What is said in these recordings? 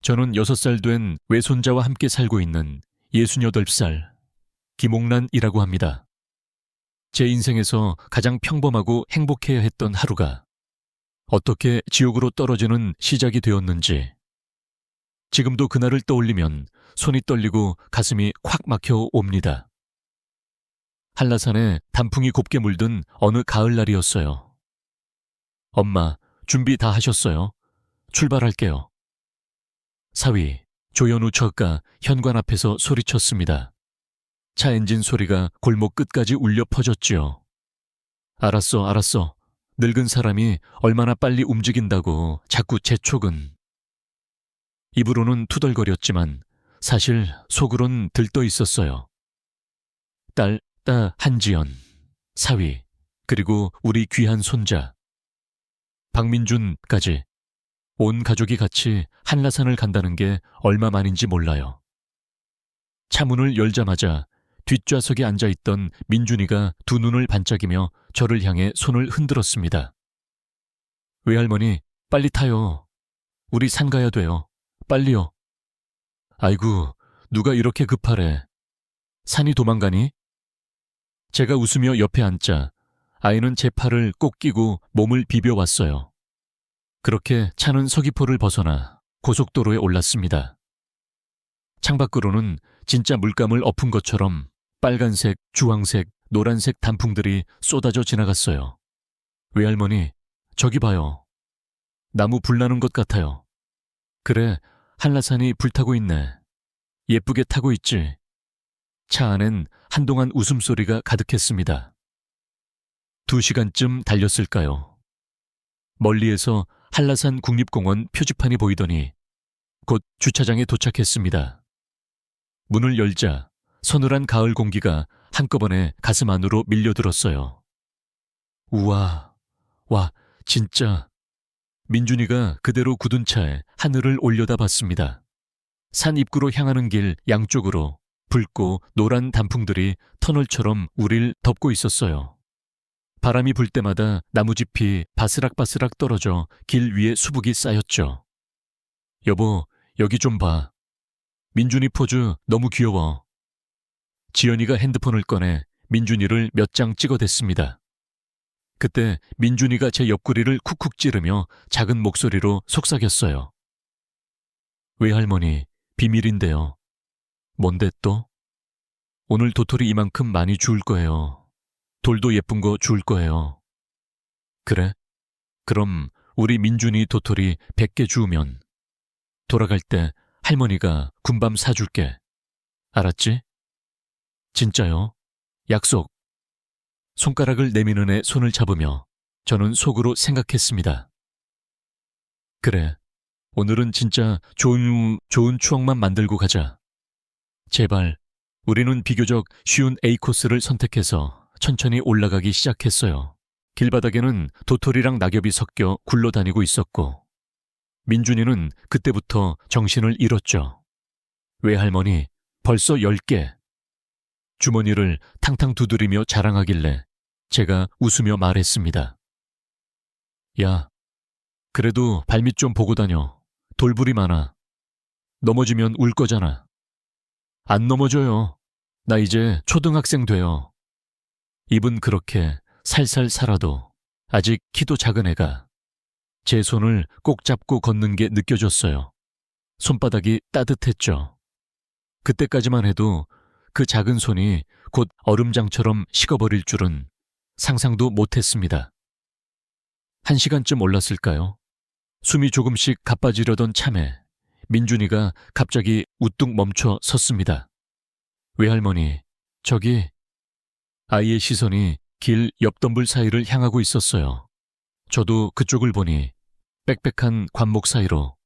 저는 6살 된 외손자와 함께 살고 있는 68살 김옥란이라고 합니다. 제 인생에서 가장 평범하고 행복해야 했던 하루가 어떻게 지옥으로 떨어지는 시작이 되었는지, 지금도 그날을 떠올리면 손이 떨리고 가슴이 콱 막혀 옵니다. 한라산에 단풍이 곱게 물든 어느 가을날이었어요. 엄마, 준비 다 하셨어요? 출발할게요. 사위, 조연우 처가 현관 앞에서 소리쳤습니다. 차 엔진 소리가 골목 끝까지 울려 퍼졌지요. 알았어. 늙은 사람이 얼마나 빨리 움직인다고 자꾸 재촉은. 입으로는 투덜거렸지만 사실 속으론 들떠 있었어요. 딸 한지연, 사위, 그리고 우리 귀한 손자 박민준까지 온 가족이 같이 한라산을 간다는 게 얼마만인지 몰라요. 차 문을 열자마자 뒷좌석에 앉아있던 민준이가 두 눈을 반짝이며 저를 향해 손을 흔들었습니다. 외할머니, 빨리 타요. 우리 산 가야 돼요. 빨리요. 아이고, 누가 이렇게 급하래. 산이 도망가니? 제가 웃으며 옆에 앉자 아이는 제 팔을 꼭 끼고 몸을 비벼왔어요. 그렇게 차는 서귀포를 벗어나 고속도로에 올랐습니다. 창밖으로는 진짜 물감을 엎은 것처럼 빨간색, 주황색, 노란색 단풍들이 쏟아져 지나갔어요. 외할머니, 저기 봐요. 나무 불나는 것 같아요. 그래, 한라산이 불타고 있네. 예쁘게 타고 있지. 차 안엔 한동안 웃음소리가 가득했습니다. 2시간쯤 달렸을까요? 멀리에서 한라산 국립공원 표지판이 보이더니 곧 주차장에 도착했습니다. 문을 열자 서늘한 가을 공기가 한꺼번에 가슴 안으로 밀려들었어요. 우와, 와, 진짜. 민준이가 그대로 굳은 차에 하늘을 올려다봤습니다. 산 입구로 향하는 길 양쪽으로 붉고 노란 단풍들이 터널처럼 우릴 덮고 있었어요. 바람이 불 때마다 나무짚이 바스락바스락 떨어져 길 위에 수북이 쌓였죠. 여보, 여기 좀 봐. 민준이 포즈 너무 귀여워. 지연이가 핸드폰을 꺼내 민준이를 몇 장 찍어댔습니다. 그때 민준이가 제 옆구리를 쿡쿡 찌르며 작은 목소리로 속삭였어요. 외할머니, 비밀인데요. 뭔데 또? 오늘 도토리 이만큼 많이 주울 거예요. 돌도 예쁜 거 주울 거예요. 그래? 그럼 우리 민준이 도토리 100개 주우면 돌아갈 때 할머니가 군밤 사줄게. 알았지? 진짜요? 약속. 손가락을 내미는 애 손을 잡으며 저는 속으로 생각했습니다. 그래, 오늘은 진짜 좋은 추억만 만들고 가자. 제발, 우리는 비교적 쉬운 A코스를 선택해서 천천히 올라가기 시작했어요. 길바닥에는 도토리랑 낙엽이 섞여 굴러다니고 있었고 민준이는 그때부터 정신을 잃었죠. 외할머니, 벌써 10개. 주머니를 탕탕 두드리며 자랑하길래 제가 웃으며 말했습니다. 야, 그래도 발밑 좀 보고 다녀. 돌불이 많아. 넘어지면 울 거잖아. 안 넘어져요. 나 이제 초등학생 돼요. 입은 그렇게 살살 살아도 아직 키도 작은 애가 제 손을 꼭 잡고 걷는 게 느껴졌어요. 손바닥이 따뜻했죠. 그때까지만 해도 그 작은 손이 곧 얼음장처럼 식어버릴 줄은 상상도 못했습니다. 1시간쯤 올랐을까요? 숨이 조금씩 가빠지려던 참에 민준이가 갑자기 우뚝 멈춰 섰습니다. 외할머니, 저기. 아이의 시선이 길 옆덤불 사이를 향하고 있었어요. 저도 그쪽을 보니 빽빽한 관목 사이로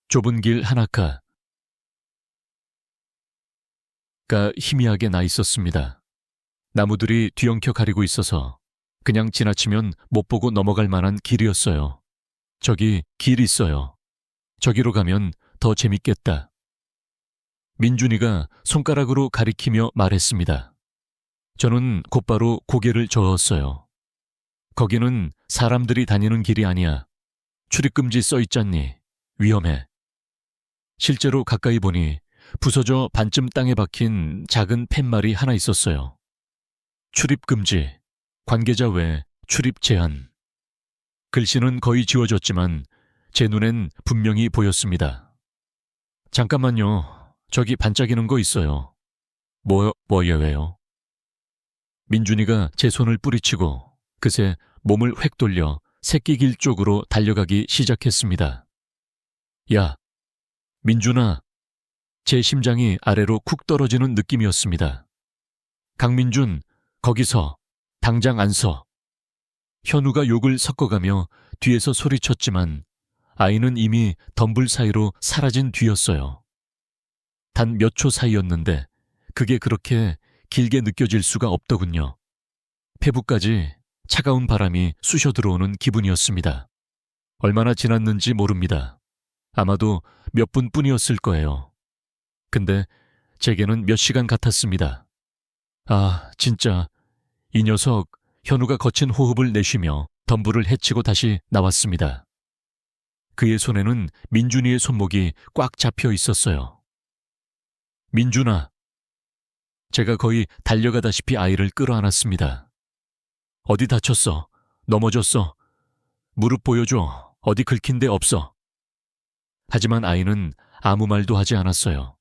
좁은 길 하나가 희미하게 나 있었습니다. 나무들이 뒤엉켜 가리고 있어서 그냥 지나치면 못 보고 넘어갈 만한 길이었어요. 저기 길 있어요. 저기로 가면 더 재밌겠다. 민준이가 손가락으로 가리키며 말했습니다. 저는 곧바로 고개를 저었어요. 거기는 사람들이 다니는 길이 아니야. 출입금지 써 있잖니. 위험해. 실제로 가까이 보니 부서져 반쯤 땅에 박힌 작은 팻말이 하나 있었어요. 출입 금지, 관계자 외 출입 제한. 글씨는 거의 지워졌지만 제 눈엔 분명히 보였습니다. 잠깐만요. 저기 반짝이는 거 있어요. 뭐예요? 민준이가 제 손을 뿌리치고 그새 몸을 획 돌려 새끼길 쪽으로 달려가기 시작했습니다. 야, 민준아. 제 심장이 아래로 쿡 떨어지는 느낌이었습니다. 강민준, 거기서 당장 안 서. 현우가 욕을 섞어가며 뒤에서 소리쳤지만 아이는 이미 덤불 사이로 사라진 뒤였어요. 단 몇 초 사이였는데 그게 그렇게 길게 느껴질 수가 없더군요. 폐부까지 차가운 바람이 쑤셔 들어오는 기분이었습니다. 얼마나 지났는지 모릅니다. 아마도 몇 분뿐이었을 거예요. 근데 제게는 몇 시간 같았습니다. 아, 진짜 이 녀석. 현우가 거친 호흡을 내쉬며 덤불을 헤치고 다시 나왔습니다. 그의 손에는 민준이의 손목이 꽉 잡혀 있었어요. 민준아. 제가 거의 달려가다시피 아이를 끌어안았습니다. 어디 다쳤어? 넘어졌어? 무릎 보여줘. 어디 긁힌 데 없어? 하지만 아이는 아무 말도 하지 않았어요.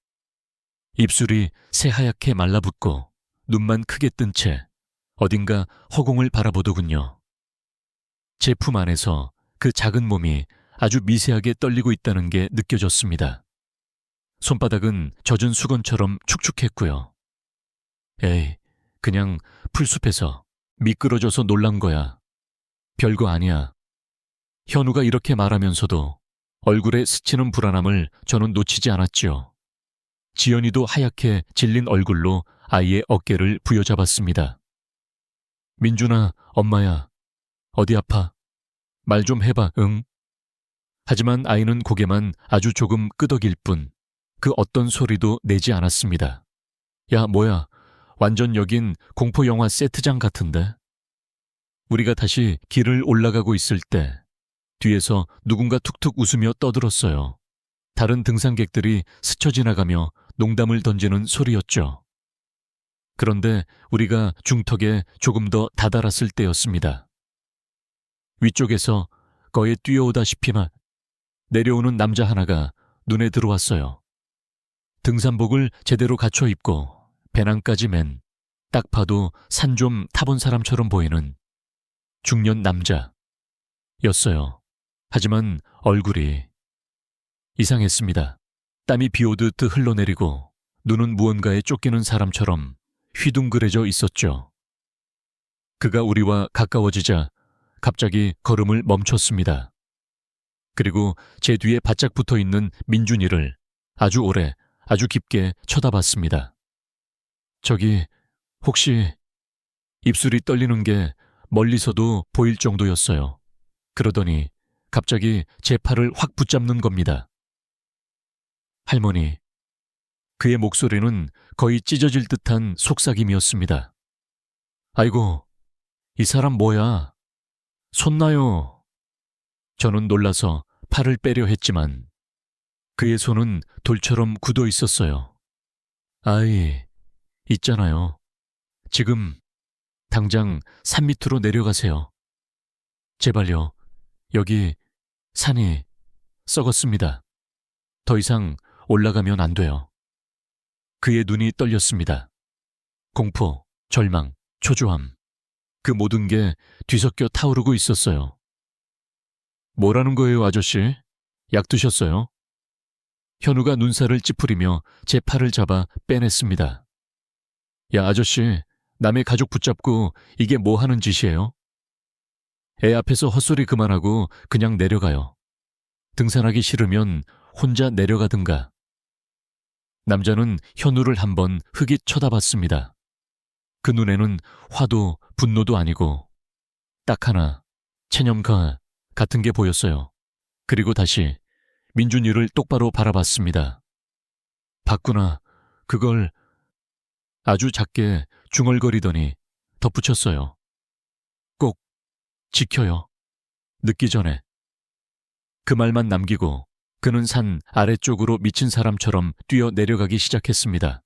입술이 새하얗게 말라붙고 눈만 크게 뜬 채 어딘가 허공을 바라보더군요. 제 품 안에서 그 작은 몸이 아주 미세하게 떨리고 있다는 게 느껴졌습니다. 손바닥은 젖은 수건처럼 축축했고요. 에이, 그냥 풀숲에서 미끄러져서 놀란 거야. 별거 아니야. 현우가 이렇게 말하면서도 얼굴에 스치는 불안함을 저는 놓치지 않았지요. 지연이도 하얗게 질린 얼굴로 아이의 어깨를 부여잡았습니다. 민준아, 엄마야. 어디 아파? 말 좀 해봐, 응? 하지만 아이는 고개만 아주 조금 끄덕일 뿐 그 어떤 소리도 내지 않았습니다. 야, 뭐야. 완전 여긴 공포영화 세트장 같은데? 우리가 다시 길을 올라가고 있을 때 뒤에서 누군가 툭툭 웃으며 떠들었어요. 다른 등산객들이 스쳐 지나가며 농담을 던지는 소리였죠. 그런데 우리가 중턱에 조금 더 다다랐을 때였습니다. 위쪽에서 거의 뛰어오다시피만 내려오는 남자 하나가 눈에 들어왔어요. 등산복을 제대로 갖춰 입고 배낭까지 맨 딱 봐도 산 좀 타본 사람처럼 보이는 중년 남자였어요. 하지만 얼굴이 이상했습니다. 땀이 비오듯 흘러내리고 눈은 무언가에 쫓기는 사람처럼 휘둥그레져 있었죠. 그가 우리와 가까워지자 갑자기 걸음을 멈췄습니다. 그리고 제 뒤에 바짝 붙어있는 민준이를 아주 오래, 아주 깊게 쳐다봤습니다. 저기, 혹시... 입술이 떨리는 게 멀리서도 보일 정도였어요. 그러더니 갑자기 제 팔을 확 붙잡는 겁니다. 할머니. 그의 목소리는 거의 찢어질 듯한 속삭임이었습니다. 아이고, 이 사람 뭐야? 손 놔요. 저는 놀라서 팔을 빼려 했지만 그의 손은 돌처럼 굳어 있었어요. 아이, 있잖아요. 지금 당장 산 밑으로 내려가세요. 제발요. 여기 산이 썩었습니다. 더 이상 올라가면 안 돼요. 그의 눈이 떨렸습니다. 공포, 절망, 초조함. 그 모든 게 뒤섞여 타오르고 있었어요. 뭐라는 거예요, 아저씨? 약 드셨어요? 현우가 눈살을 찌푸리며 제 팔을 잡아 빼냈습니다. 야, 아저씨, 남의 가족 붙잡고 이게 뭐 하는 짓이에요? 애 앞에서 헛소리 그만하고 그냥 내려가요. 등산하기 싫으면 혼자 내려가든가. 남자는 현우를 한번 흑이 쳐다봤습니다. 그 눈에는 화도 분노도 아니고 딱 하나, 체념가 같은 게 보였어요. 그리고 다시 민준이를 똑바로 바라봤습니다. 봤구나. 그걸 아주 작게 중얼거리더니 덧붙였어요. 꼭 지켜요. 늦기 전에. 그 말만 남기고 그는 산 아래쪽으로 미친 사람처럼 뛰어 내려가기 시작했습니다.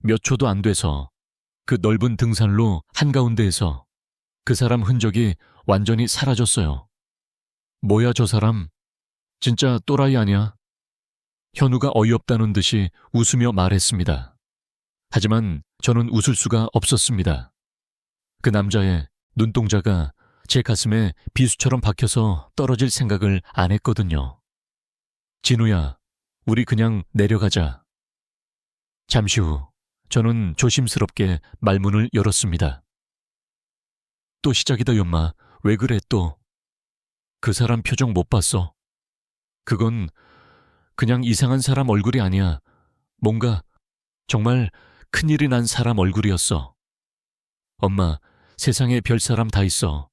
몇 초도 안 돼서 그 넓은 등산로 한가운데에서 그 사람 흔적이 완전히 사라졌어요. 뭐야 저 사람? 진짜 또라이 아니야? 현우가 어이없다는 듯이 웃으며 말했습니다. 하지만 저는 웃을 수가 없었습니다. 그 남자의 눈동자가 제 가슴에 비수처럼 박혀서 떨어질 생각을 안 했거든요. 진우야, 우리 그냥 내려가자. 잠시 후 저는 조심스럽게 말문을 열었습니다. 또 시작이다 연마. 왜 그래 또. 그 사람 표정 못 봤어. 그건 그냥 이상한 사람 얼굴이 아니야. 뭔가 정말 큰일이 난 사람 얼굴이었어. 엄마, 세상에 별 사람 다 있어.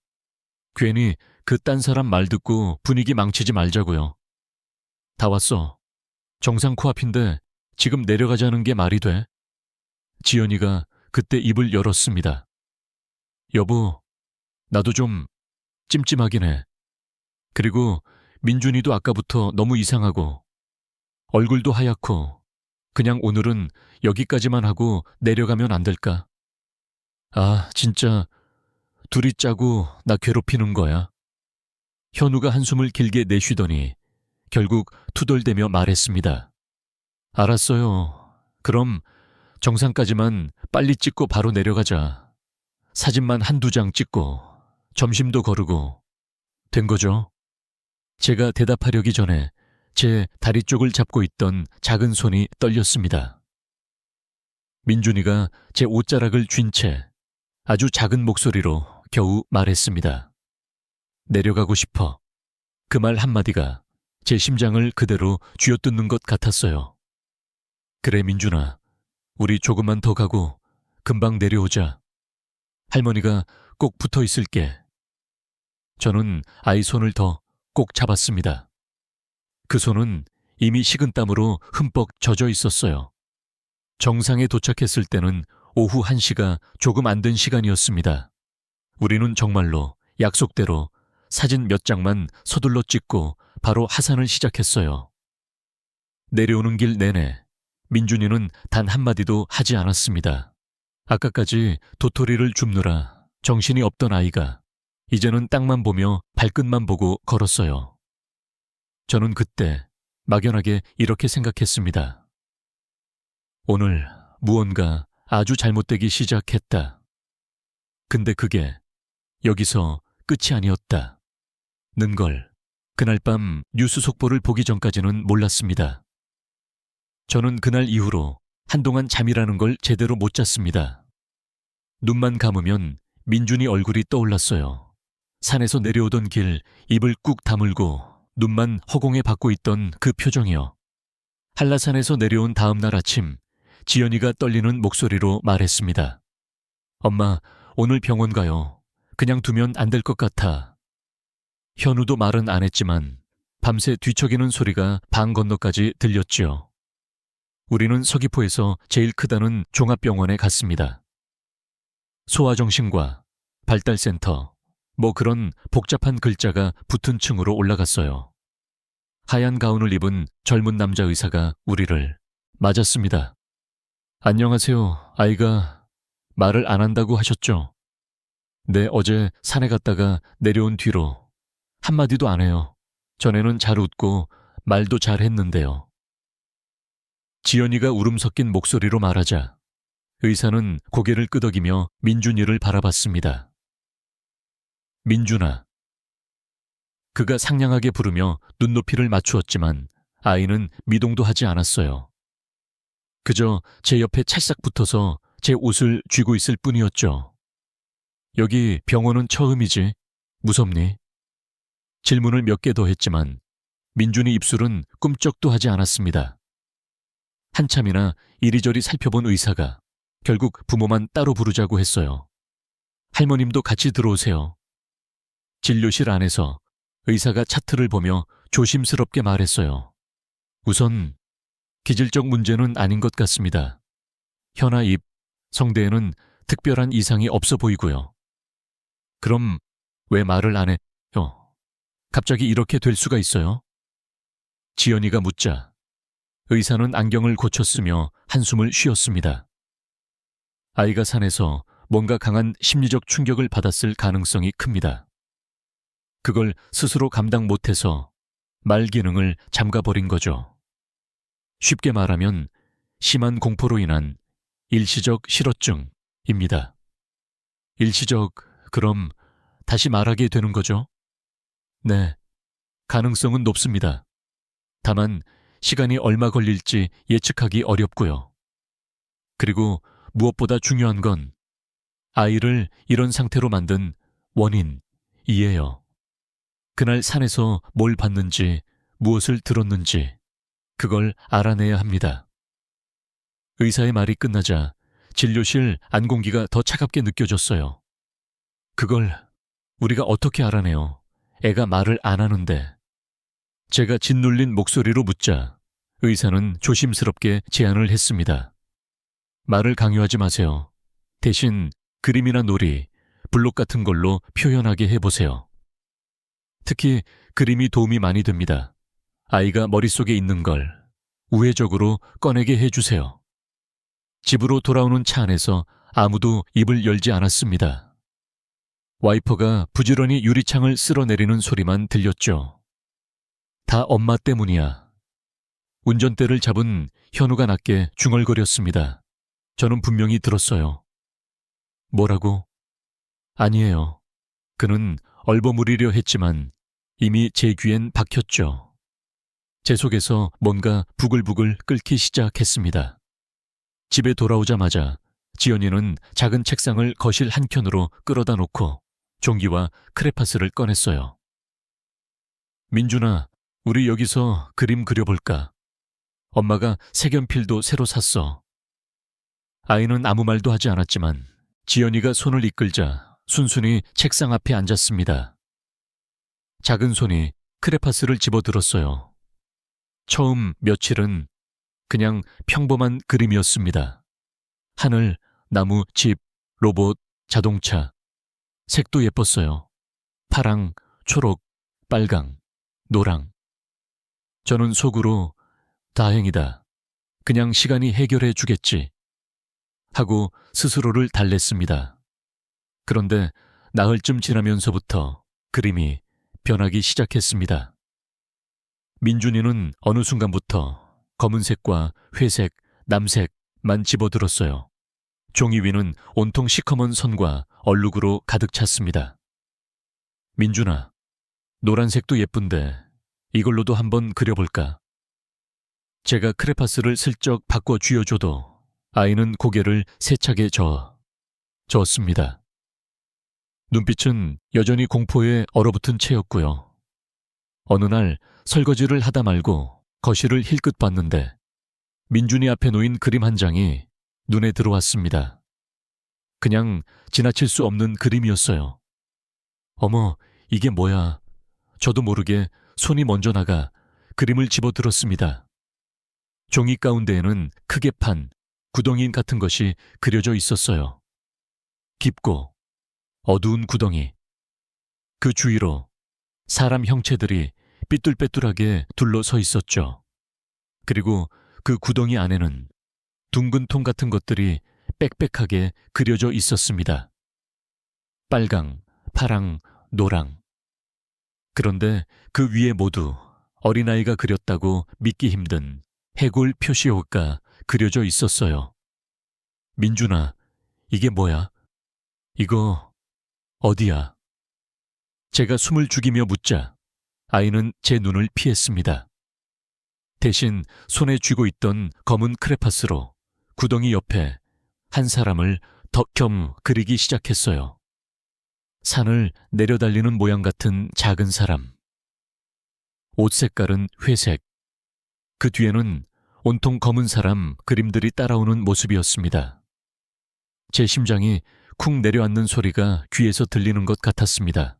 괜히 그 딴 사람 말 듣고 분위기 망치지 말자고요. 다 왔어. 정상 코앞인데 지금 내려가자는 게 말이 돼? 지연이가 그때 입을 열었습니다. 여보, 나도 좀 찜찜하긴 해. 그리고 민준이도 아까부터 너무 이상하고 얼굴도 하얗고 그냥 오늘은 여기까지만 하고 내려가면 안 될까? 아, 진짜 둘이 짜고 나 괴롭히는 거야. 현우가 한숨을 길게 내쉬더니 결국 투덜대며 말했습니다. 알았어요. 그럼 정상까지만 빨리 찍고 바로 내려가자. 사진만 한두 장 찍고 점심도 거르고 된 거죠? 제가 대답하려기 전에 제 다리 쪽을 잡고 있던 작은 손이 떨렸습니다. 민준이가 제 옷자락을 쥔 채 아주 작은 목소리로 겨우 말했습니다. 내려가고 싶어. 그 말 한마디가 제 심장을 그대로 쥐어뜯는 것 같았어요. 그래 민준아, 우리 조금만 더 가고 금방 내려오자. 할머니가 꼭 붙어 있을게. 저는 아이 손을 더 꼭 잡았습니다. 그 손은 이미 식은땀으로 흠뻑 젖어 있었어요. 정상에 도착했을 때는 오후 1시가 조금 안 된 시간이었습니다. 우리는 정말로 약속대로 사진 몇 장만 서둘러 찍고 바로 하산을 시작했어요. 내려오는 길 내내 민준이는 단 한마디도 하지 않았습니다. 아까까지 도토리를 줍느라 정신이 없던 아이가 이제는 땅만 보며 발끝만 보고 걸었어요. 저는 그때 막연하게 이렇게 생각했습니다. 오늘 무언가 아주 잘못되기 시작했다. 근데 그게 여기서 끝이 아니었다. 는 걸 그날 밤 뉴스 속보를 보기 전까지는 몰랐습니다. 저는 그날 이후로 한동안 잠이라는 걸 제대로 못 잤습니다. 눈만 감으면 민준이 얼굴이 떠올랐어요. 산에서 내려오던 길 입을 꾹 다물고 눈만 허공에 받고 있던 그 표정이요. 한라산에서 내려온 다음 날 아침 지연이가 떨리는 목소리로 말했습니다. 엄마, 오늘 병원 가요. 그냥 두면 안 될 것 같아. 현우도 말은 안 했지만 밤새 뒤척이는 소리가 방 건너까지 들렸지요. 우리는 서귀포에서 제일 크다는 종합병원에 갔습니다. 소아정신과 발달센터, 뭐 그런 복잡한 글자가 붙은 층으로 올라갔어요. 하얀 가운을 입은 젊은 남자 의사가 우리를 맞았습니다. 안녕하세요. 아이가 말을 안 한다고 하셨죠? 네, 어제 산에 갔다가 내려온 뒤로 한마디도 안 해요. 전에는 잘 웃고 말도 잘 했는데요. 지연이가 울음 섞인 목소리로 말하자 의사는 고개를 끄덕이며 민준이를 바라봤습니다. 민준아. 그가 상냥하게 부르며 눈높이를 맞추었지만 아이는 미동도 하지 않았어요. 그저 제 옆에 찰싹 붙어서 제 옷을 쥐고 있을 뿐이었죠. 여기 병원은 처음이지. 무섭니? 질문을 몇 개 더 했지만 민준이 입술은 꿈쩍도 하지 않았습니다. 한참이나 이리저리 살펴본 의사가 결국 부모만 따로 부르자고 했어요. 할머님도 같이 들어오세요. 진료실 안에서 의사가 차트를 보며 조심스럽게 말했어요. 우선 기질적 문제는 아닌 것 같습니다. 혀나 입, 성대에는 특별한 이상이 없어 보이고요. 그럼 왜 말을 안 해요? 갑자기 이렇게 될 수가 있어요? 지연이가 묻자 의사는 안경을 고쳤으며 한숨을 쉬었습니다. 아이가 산에서 뭔가 강한 심리적 충격을 받았을 가능성이 큽니다. 그걸 스스로 감당 못해서 말 기능을 잠가버린 거죠. 쉽게 말하면 심한 공포로 인한 일시적 실어증입니다. 일시적, 그럼 다시 말하게 되는 거죠? 네, 가능성은 높습니다. 다만 시간이 얼마 걸릴지 예측하기 어렵고요. 그리고 무엇보다 중요한 건 아이를 이런 상태로 만든 원인이에요. 그날 산에서 뭘 봤는지, 무엇을 들었는지 그걸 알아내야 합니다. 의사의 말이 끝나자 진료실 안공기가 더 차갑게 느껴졌어요. 그걸 우리가 어떻게 알아내요? 애가 말을 안 하는데. 제가 짓눌린 목소리로 묻자 의사는 조심스럽게 제안을 했습니다. 말을 강요하지 마세요. 대신 그림이나 놀이, 블록 같은 걸로 표현하게 해보세요. 특히 그림이 도움이 많이 됩니다. 아이가 머릿속에 있는 걸 우회적으로 꺼내게 해주세요. 집으로 돌아오는 차 안에서 아무도 입을 열지 않았습니다. 와이퍼가 부지런히 유리창을 쓸어내리는 소리만 들렸죠. 다 엄마 때문이야. 운전대를 잡은 현우가 낮게 중얼거렸습니다. 저는 분명히 들었어요. 뭐라고? 아니에요. 그는 얼버무리려 했지만 이미 제 귀엔 박혔죠. 제 속에서 뭔가 부글부글 끓기 시작했습니다. 집에 돌아오자마자 지연이는 작은 책상을 거실 한켠으로 끌어다 놓고 종이와 크레파스를 꺼냈어요. 민준아, 우리 여기서 그림 그려볼까? 엄마가 색연필도 새로 샀어. 아이는 아무 말도 하지 않았지만 지연이가 손을 이끌자 순순히 책상 앞에 앉았습니다. 작은 손이 크레파스를 집어들었어요. 처음 며칠은 그냥 평범한 그림이었습니다. 하늘, 나무, 집, 로봇, 자동차. 색도 예뻤어요. 파랑, 초록, 빨강, 노랑. 저는 속으로 다행이다. 그냥 시간이 해결해 주겠지. 하고 스스로를 달랬습니다. 그런데 나흘쯤 지나면서부터 그림이 변하기 시작했습니다. 민준이는 어느 순간부터 검은색과 회색, 남색만 집어들었어요. 종이 위는 온통 시커먼 선과 얼룩으로 가득 찼습니다. 민준아, 노란색도 예쁜데 이걸로도 한번 그려볼까? 제가 크레파스를 슬쩍 바꿔 쥐어줘도 아이는 고개를 세차게 저었습니다. 눈빛은 여전히 공포에 얼어붙은 채였고요. 어느 날 설거지를 하다 말고 거실을 힐끗 봤는데 민준이 앞에 놓인 그림 한 장이 눈에 들어왔습니다. 그냥 지나칠 수 없는 그림이었어요. 어머, 이게 뭐야? 저도 모르게 손이 먼저 나가 그림을 집어들었습니다. 종이 가운데에는 크게 판 구덩이 같은 것이 그려져 있었어요. 깊고 어두운 구덩이. 그 주위로 사람 형체들이 삐뚤빼뚤하게 둘러서 있었죠. 그리고 그 구덩이 안에는 둥근 통 같은 것들이 빽빽하게 그려져 있었습니다. 빨강, 파랑, 노랑. 그런데 그 위에 모두 어린아이가 그렸다고 믿기 힘든 해골 표시호가 그려져 있었어요. 민준아, 이게 뭐야? 이거 어디야? 제가 숨을 죽이며 묻자 아이는 제 눈을 피했습니다. 대신 손에 쥐고 있던 검은 크레파스로 구덩이 옆에 한 사람을 덕겸 그리기 시작했어요. 산을 내려달리는 모양 같은 작은 사람. 옷 색깔은 회색. 그 뒤에는 온통 검은 사람 그림들이 따라오는 모습이었습니다. 제 심장이 쿵 내려앉는 소리가 귀에서 들리는 것 같았습니다.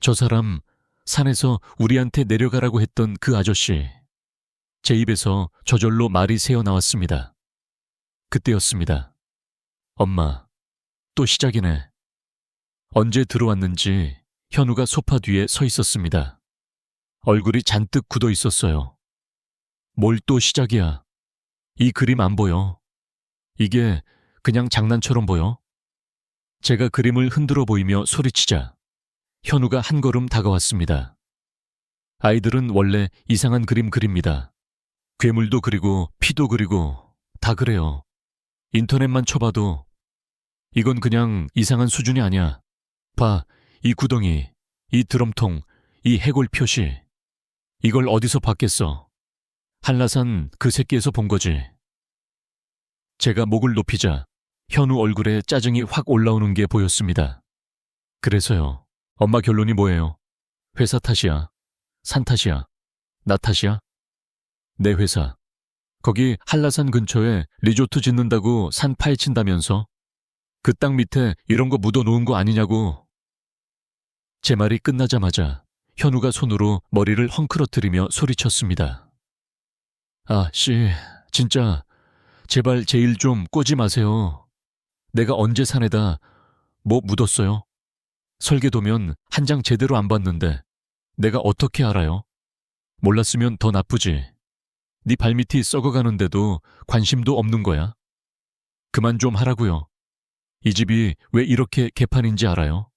저 사람, 산에서 우리한테 내려가라고 했던 그 아저씨. 제 입에서 저절로 말이 새어나왔습니다. 그때였습니다. 엄마, 또 시작이네. 언제 들어왔는지 현우가 소파 뒤에 서 있었습니다. 얼굴이 잔뜩 굳어 있었어요. 뭘 또 시작이야. 이 그림 안 보여. 이게 그냥 장난처럼 보여. 제가 그림을 흔들어 보이며 소리치자 현우가 한 걸음 다가왔습니다. 아이들은 원래 이상한 그림 그립니다. 괴물도 그리고 피도 그리고 다 그래요. 인터넷만 쳐봐도. 이건 그냥 이상한 수준이 아니야. 봐, 이 구덩이, 이 드럼통, 이 해골 표시. 이걸 어디서 봤겠어? 한라산 그 새끼에서 본 거지. 제가 목을 높이자 현우 얼굴에 짜증이 확 올라오는 게 보였습니다. 그래서요. 엄마 결론이 뭐예요? 회사 탓이야? 산 탓이야? 나 탓이야? 내 회사. 거기 한라산 근처에 리조트 짓는다고 산 파헤친다면서? 그 땅 밑에 이런 거 묻어놓은 거 아니냐고. 제 말이 끝나자마자 현우가 손으로 머리를 헝클어뜨리며 소리쳤습니다. 아, 씨, 진짜 제발 제 일 좀 꼬지 마세요. 내가 언제 산에다 뭐 묻었어요? 설계도면 한 장 제대로 안 봤는데 내가 어떻게 알아요? 몰랐으면 더 나쁘지. 네 발밑이 썩어가는데도 관심도 없는 거야. 그만 좀 하라고요. 이 집이 왜 이렇게 개판인지 알아요?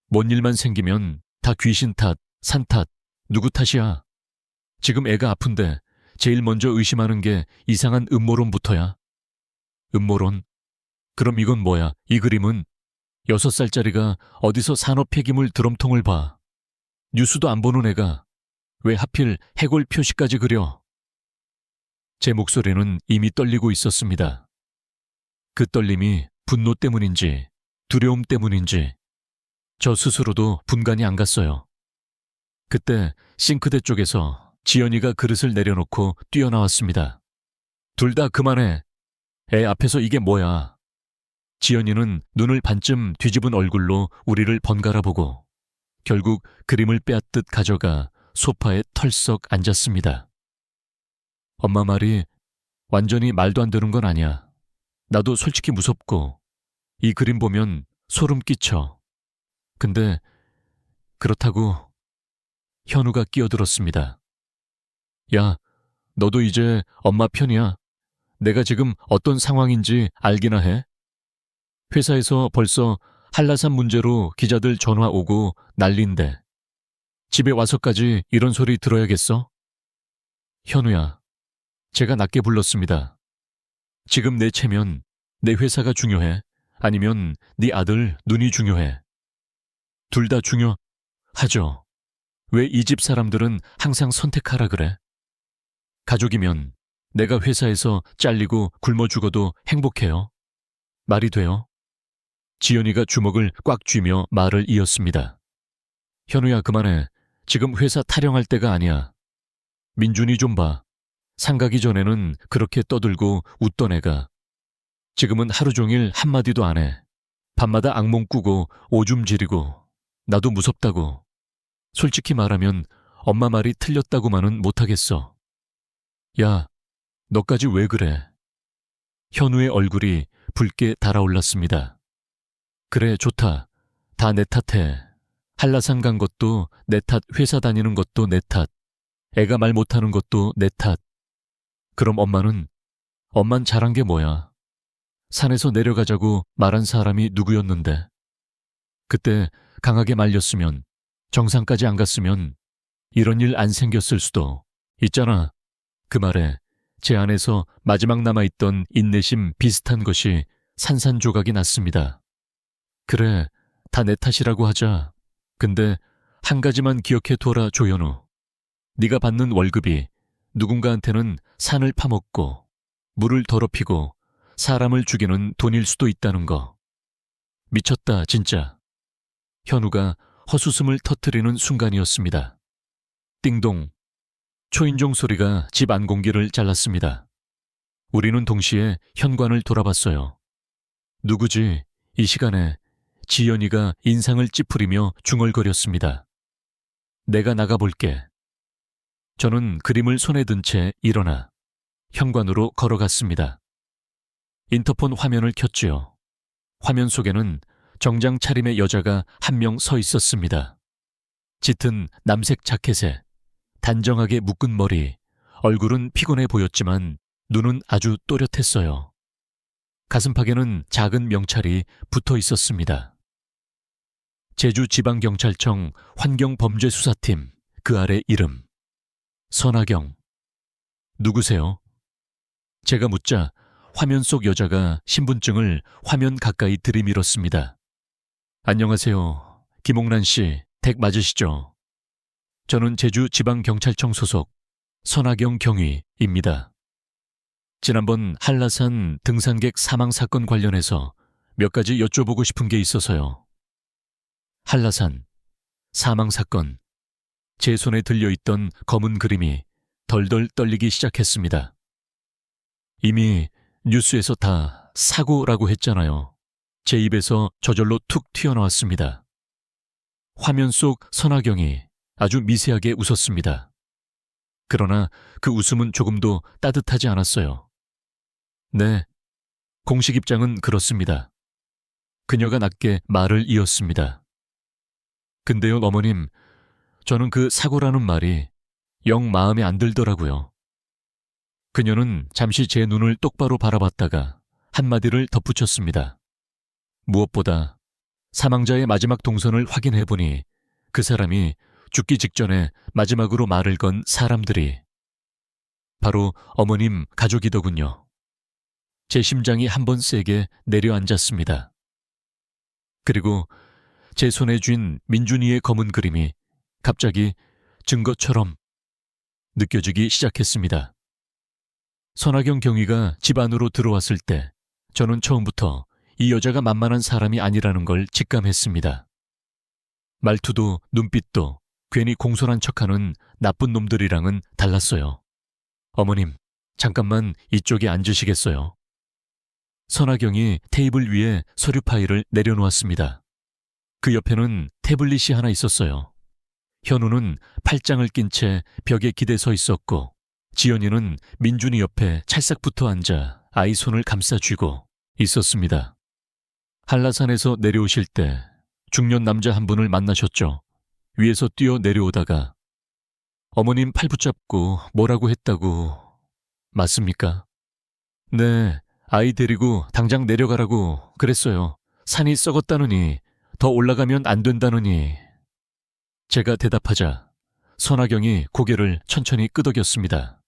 뭔 일만 생기면 다 귀신 탓, 산 탓, 누구 탓이야. 지금 애가 아픈데 제일 먼저 의심하는 게 이상한 음모론부터야. 음모론? 그럼 이건 뭐야? 이 그림은 6살짜리가 어디서 산업 폐기물 드럼통을 봐. 뉴스도 안 보는 애가 왜 하필 해골 표시까지 그려? 제 목소리는 이미 떨리고 있었습니다. 그 떨림이 분노 때문인지 두려움 때문인지 저 스스로도 분간이 안 갔어요. 그때 싱크대 쪽에서 지연이가 그릇을 내려놓고 뛰어나왔습니다. 둘 다 그만해. 애 앞에서 이게 뭐야. 지연이는 눈을 반쯤 뒤집은 얼굴로 우리를 번갈아 보고 결국 그림을 빼앗듯 가져가 소파에 털썩 앉았습니다. 엄마 말이 완전히 말도 안 되는 건 아니야. 나도 솔직히 무섭고 이 그림 보면 소름 끼쳐. 근데 그렇다고 현우가 끼어들었습니다. 야, 너도 이제 엄마 편이야. 내가 지금 어떤 상황인지 알기나 해? 회사에서 벌써 한라산 문제로 기자들 전화 오고 난린데 집에 와서까지 이런 소리 들어야겠어? 현우야, 제가 낮게 불렀습니다. 지금 내 체면, 내 회사가 중요해? 아니면 네 아들 눈이 중요해? 둘 다 중요하죠. 왜 이 집 사람들은 항상 선택하라 그래? 가족이면 내가 회사에서 잘리고 굶어 죽어도 행복해요. 말이 돼요? 지연이가 주먹을 꽉 쥐며 말을 이었습니다. 현우야, 그만해. 지금 회사 타령할 때가 아니야. 민준이 좀 봐. 상가기 전에는 그렇게 떠들고 웃던 애가 지금은 하루 종일 한마디도 안 해. 밤마다 악몽 꾸고 오줌 지리고 나도 무섭다고. 솔직히 말하면 엄마 말이 틀렸다고만은 못하겠어. 야, 너까지 왜 그래? 현우의 얼굴이 붉게 달아올랐습니다. 그래, 좋다. 다 내 탓해. 한라산 간 것도 내 탓, 회사 다니는 것도 내 탓, 애가 말 못하는 것도 내 탓. 그럼 엄만 잘한 게 뭐야? 산에서 내려가자고 말한 사람이 누구였는데? 그때 강하게 말렸으면, 정상까지 안 갔으면 이런 일 안 생겼을 수도 있잖아. 그 말에 제 안에서 마지막 남아있던 인내심 비슷한 것이 산산조각이 났습니다. 그래, 다 내 탓이라고 하자. 근데 한 가지만 기억해둬라, 조현우. 네가 받는 월급이 누군가한테는 산을 파먹고 물을 더럽히고 사람을 죽이는 돈일 수도 있다는 거. 미쳤다, 진짜. 현우가 헛웃음을 터뜨리는 순간이었습니다. 띵동. 초인종 소리가 집 안 공기를 잘랐습니다. 우리는 동시에 현관을 돌아봤어요. 누구지? 이 시간에 지연이가 인상을 찌푸리며 중얼거렸습니다. 내가 나가볼게. 저는 그림을 손에 든 채 일어나 현관으로 걸어갔습니다. 인터폰 화면을 켰지요. 화면 속에는 정장 차림의 여자가 한 명 서 있었습니다. 짙은 남색 자켓에 단정하게 묶은 머리, 얼굴은 피곤해 보였지만 눈은 아주 또렷했어요. 가슴팍에는 작은 명찰이 붙어 있었습니다. 제주지방경찰청 환경범죄수사팀, 그 아래 이름. 선하경. 누구세요? 제가 묻자 화면 속 여자가 신분증을 화면 가까이 들이밀었습니다. 안녕하세요. 김옥란 씨, 댁 맞으시죠? 저는 제주지방경찰청 소속 선하경 경위입니다. 지난번 한라산 등산객 사망 사건 관련해서 몇 가지 여쭤보고 싶은 게 있어서요. 한라산 사망 사건. 제 손에 들려있던 검은 그림이 덜덜 떨리기 시작했습니다. 이미 뉴스에서 다 사고라고 했잖아요. 제 입에서 저절로 툭 튀어나왔습니다. 화면 속 선하경이 아주 미세하게 웃었습니다. 그러나 그 웃음은 조금도 따뜻하지 않았어요. 네, 공식 입장은 그렇습니다. 그녀가 낮게 말을 이었습니다. 근데요, 어머님, 저는 그 사고라는 말이 영 마음에 안 들더라고요. 그녀는 잠시 제 눈을 똑바로 바라봤다가 한마디를 덧붙였습니다. 무엇보다 사망자의 마지막 동선을 확인해보니 그 사람이 죽기 직전에 마지막으로 말을 건 사람들이 바로 어머님 가족이더군요. 제 심장이 한 번 세게 내려앉았습니다. 그리고 제 손에 쥔 민준이의 검은 그림이 갑자기 증거처럼 느껴지기 시작했습니다. 선하경 경위가 집 안으로 들어왔을 때 저는 처음부터 이 여자가 만만한 사람이 아니라는 걸 직감했습니다. 말투도 눈빛도 괜히 공손한 척하는 나쁜 놈들이랑은 달랐어요. 어머님, 잠깐만 이쪽에 앉으시겠어요? 선하경이 테이블 위에 서류 파일을 내려놓았습니다. 그 옆에는 태블릿이 하나 있었어요. 현우는 팔짱을 낀 채 벽에 기대 서 있었고 지연이는 민준이 옆에 찰싹 붙어 앉아 아이 손을 감싸 쥐고 있었습니다. 한라산에서 내려오실 때 중년 남자 한 분을 만나셨죠. 위에서 뛰어 내려오다가 어머님 팔 붙잡고 뭐라고 했다고. 맞습니까? 네, 아이 데리고 당장 내려가라고 그랬어요. 산이 썩었다느니 더 올라가면 안 된다느니. 제가 대답하자 선하경이 고개를 천천히 끄덕였습니다.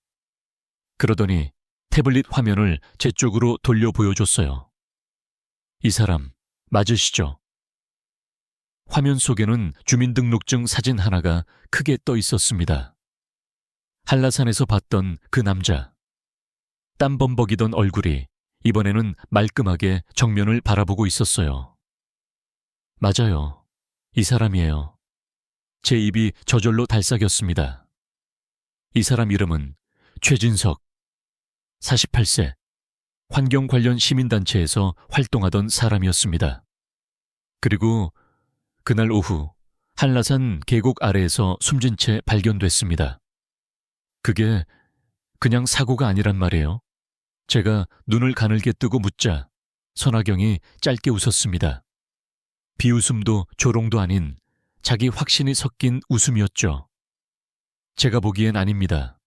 그러더니 태블릿 화면을 제 쪽으로 돌려 보여줬어요. 이 사람 맞으시죠? 화면 속에는 주민등록증 사진 하나가 크게 떠 있었습니다. 한라산에서 봤던 그 남자. 땀범벅이던 얼굴이 이번에는 말끔하게 정면을 바라보고 있었어요. 맞아요. 이 사람이에요. 제 입이 저절로 달싹였습니다. 이 사람 이름은 최진석, 48세, 환경 관련 시민단체에서 활동하던 사람이었습니다. 그리고 그날 오후 한라산 계곡 아래에서 숨진 채 발견됐습니다. 그게 그냥 사고가 아니란 말이에요. 제가 눈을 가늘게 뜨고 묻자 선하경이 짧게 웃었습니다. 비웃음도 조롱도 아닌 자기 확신이 섞인 웃음이었죠. 제가 보기엔 아닙니다.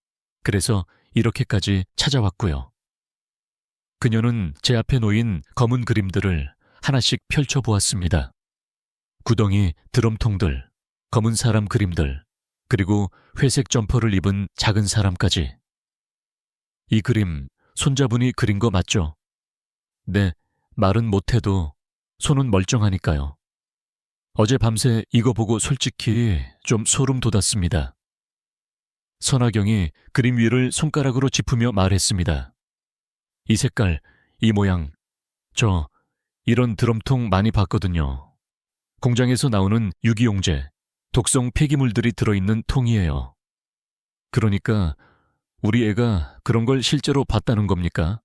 그래서 이렇게까지 찾아왔고요. 그녀는 제 앞에 놓인 검은 그림들을 하나씩 펼쳐보았습니다. 구덩이, 드럼통들, 검은 사람 그림들, 그리고 회색 점퍼를 입은 작은 사람까지. 이 그림 손자분이 그린 거 맞죠? 네, 말은 못해도 손은 멀쩡하니까요. 어제 밤새 이거 보고 솔직히 좀 소름 돋았습니다. 선하경이 그림 위를 손가락으로 짚으며 말했습니다. 이 색깔, 이 모양, 저 이런 드럼통 많이 봤거든요. 공장에서 나오는 유기용제, 독성 폐기물들이 들어있는 통이에요. 그러니까 우리 애가 그런 걸 실제로 봤다는 겁니까?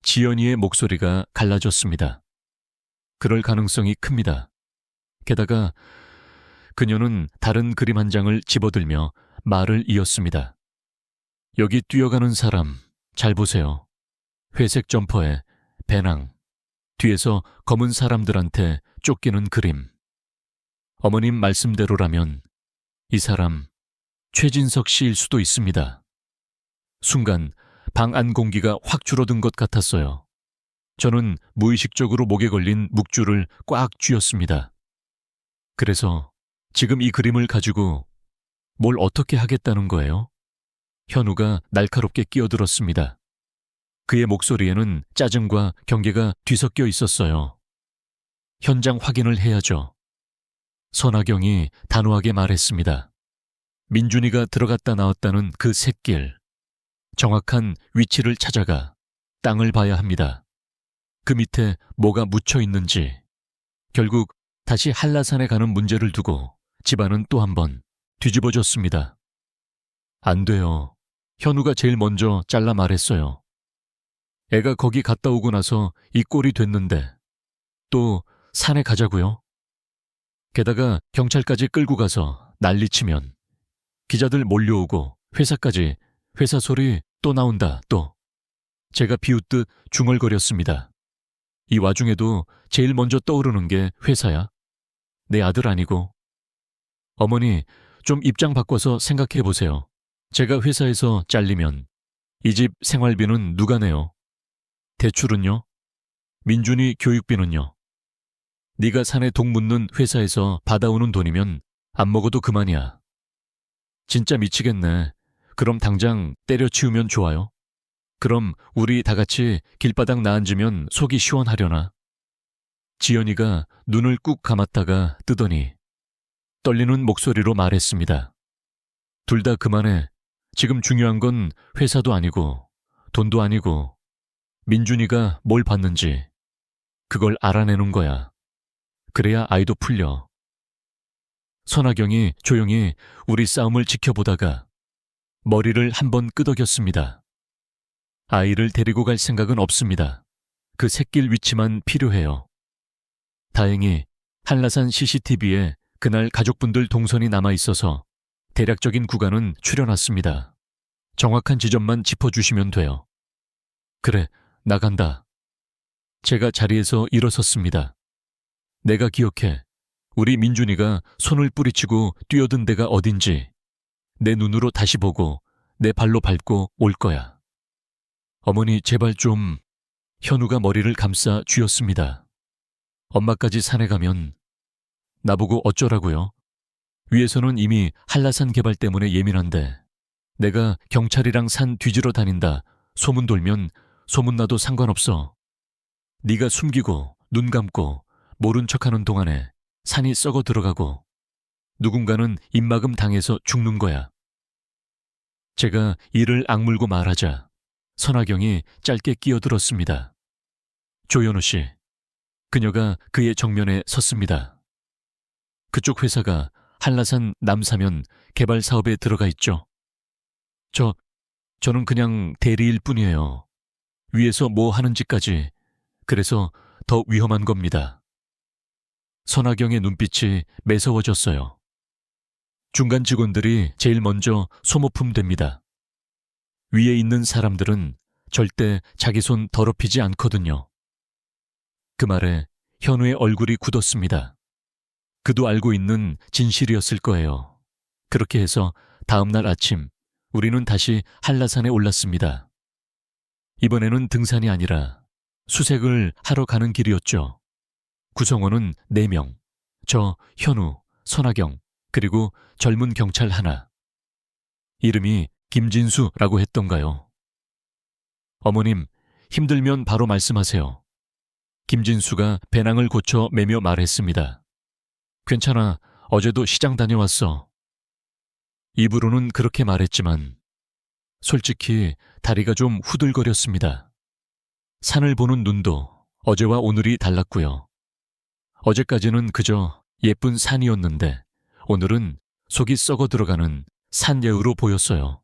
지연이의 목소리가 갈라졌습니다. 그럴 가능성이 큽니다. 게다가 그녀는 다른 그림 한 장을 집어들며 말을 이었습니다. 여기 뛰어가는 사람 잘 보세요. 회색 점퍼에 배낭, 뒤에서 검은 사람들한테 쫓기는 그림. 어머님 말씀대로라면 이 사람 최진석 씨일 수도 있습니다. 순간 방 안 공기가 확 줄어든 것 같았어요. 저는 무의식적으로 목에 걸린 묵주를 꽉 쥐었습니다. 그래서 지금 이 그림을 가지고 뭘 어떻게 하겠다는 거예요? 현우가 날카롭게 끼어들었습니다. 그의 목소리에는 짜증과 경계가 뒤섞여 있었어요. 현장 확인을 해야죠. 선하경이 단호하게 말했습니다. 민준이가 들어갔다 나왔다는 그 샛길. 정확한 위치를 찾아가 땅을 봐야 합니다. 그 밑에 뭐가 묻혀 있는지. 결국 다시 한라산에 가는 문제를 두고 집안은 또 한 번 뒤집어졌습니다. 안 돼요. 현우가 제일 먼저 잘라 말했어요. 애가 거기 갔다 오고 나서 이 꼴이 됐는데 또 산에 가자고요? 게다가 경찰까지 끌고 가서 난리치면 기자들 몰려오고 회사까지 회사 소리 또 나온다 또. 제가 비웃듯 중얼거렸습니다. 이 와중에도 제일 먼저 떠오르는 게 회사야. 내 아들 아니고. 어머니, 좀 입장 바꿔서 생각해 보세요. 제가 회사에서 잘리면 이 집 생활비는 누가 내요? 대출은요? 민준이 교육비는요? 네가 산에 독 묻는 회사에서 받아오는 돈이면 안 먹어도 그만이야. 진짜 미치겠네. 그럼 당장 때려치우면 좋아요. 그럼 우리 다 같이 길바닥 나앉으면 속이 시원하려나? 지연이가 눈을 꾹 감았다가 뜨더니 떨리는 목소리로 말했습니다. 둘 다 그만해. 지금 중요한 건 회사도 아니고 돈도 아니고 민준이가 뭘 받는지 그걸 알아내는 거야. 그래야 아이도 풀려. 선하경이 조용히 우리 싸움을 지켜보다가 머리를 한번 끄덕였습니다. 아이를 데리고 갈 생각은 없습니다. 그 샛길 위치만 필요해요. 다행히 한라산 CCTV에 그날 가족분들 동선이 남아있어서 대략적인 구간은 추려놨습니다. 정확한 지점만 짚어주시면 돼요. 그래, 나간다. 제가 자리에서 일어섰습니다. 내가 기억해. 우리 민준이가 손을 뿌리치고 뛰어든 데가 어딘지 내 눈으로 다시 보고 내 발로 밟고 올 거야. 어머니 제발 좀. 현우가 머리를 감싸 쥐었습니다. 엄마까지 산에 가면 나보고 어쩌라고요? 위에서는 이미 한라산 개발 때문에 예민한데 내가 경찰이랑 산 뒤지러 다닌다 소문 돌면 소문나도 상관없어. 네가 숨기고 눈 감고 모른 척하는 동안에 산이 썩어 들어가고 누군가는 입막음 당해서 죽는 거야. 제가 이를 악물고 말하자 선하경이 짧게 끼어들었습니다. 조현우 씨. 그녀가 그의 정면에 섰습니다. 그쪽 회사가 한라산 남사면 개발 사업에 들어가 있죠. 저는 그냥 대리일 뿐이에요. 위에서 뭐 하는지까지. 그래서 더 위험한 겁니다. 선하경의 눈빛이 매서워졌어요. 중간 직원들이 제일 먼저 소모품 됩니다. 위에 있는 사람들은 절대 자기 손 더럽히지 않거든요. 그 말에 현우의 얼굴이 굳었습니다. 그도 알고 있는 진실이었을 거예요. 그렇게 해서 다음 날 아침 우리는 다시 한라산에 올랐습니다. 이번에는 등산이 아니라 수색을 하러 가는 길이었죠. 구성원은 4명, 저, 현우, 선하경, 그리고 젊은 경찰 하나. 이름이 김진수라고 했던가요? 어머님, 힘들면 바로 말씀하세요. 김진수가 배낭을 고쳐 매며 말했습니다. 괜찮아, 어제도 시장 다녀왔어. 입으로는 그렇게 말했지만 솔직히 다리가 좀 후들거렸습니다. 산을 보는 눈도 어제와 오늘이 달랐고요. 어제까지는 그저 예쁜 산이었는데 오늘은 속이 썩어 들어가는 산예우로 보였어요.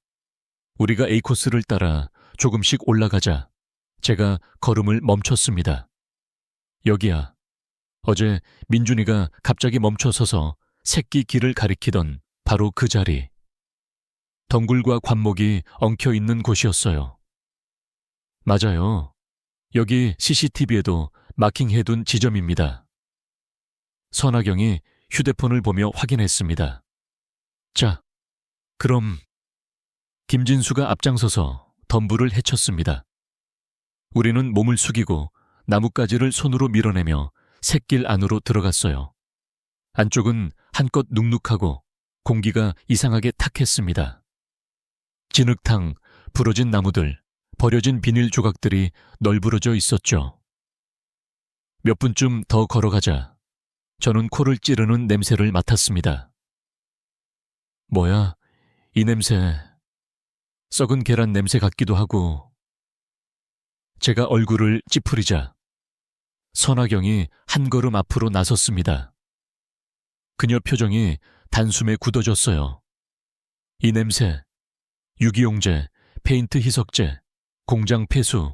우리가 A코스를 따라 조금씩 올라가자 제가 걸음을 멈췄습니다. 여기야. 어제 민준이가 갑자기 멈춰서서 새끼 길을 가리키던 바로 그 자리. 덩굴과 관목이 엉켜있는 곳이었어요. 맞아요. 여기 CCTV에도 마킹해둔 지점입니다. 선하경이 휴대폰을 보며 확인했습니다. 자, 그럼 김진수가 앞장서서 덤불을 헤쳤습니다. 우리는 몸을 숙이고 나뭇가지를 손으로 밀어내며 샛길 안으로 들어갔어요. 안쪽은 한껏 눅눅하고 공기가 이상하게 탁했습니다. 진흙탕, 부러진 나무들, 버려진 비닐 조각들이 널브러져 있었죠. 몇 분쯤 더 걸어가자 저는 코를 찌르는 냄새를 맡았습니다. 뭐야, 이 냄새. 썩은 계란 냄새 같기도 하고. 제가 얼굴을 찌푸리자 선아경이 한 걸음 앞으로 나섰습니다. 그녀 표정이 단숨에 굳어졌어요. 이 냄새, 유기용제, 페인트 희석제, 공장 폐수,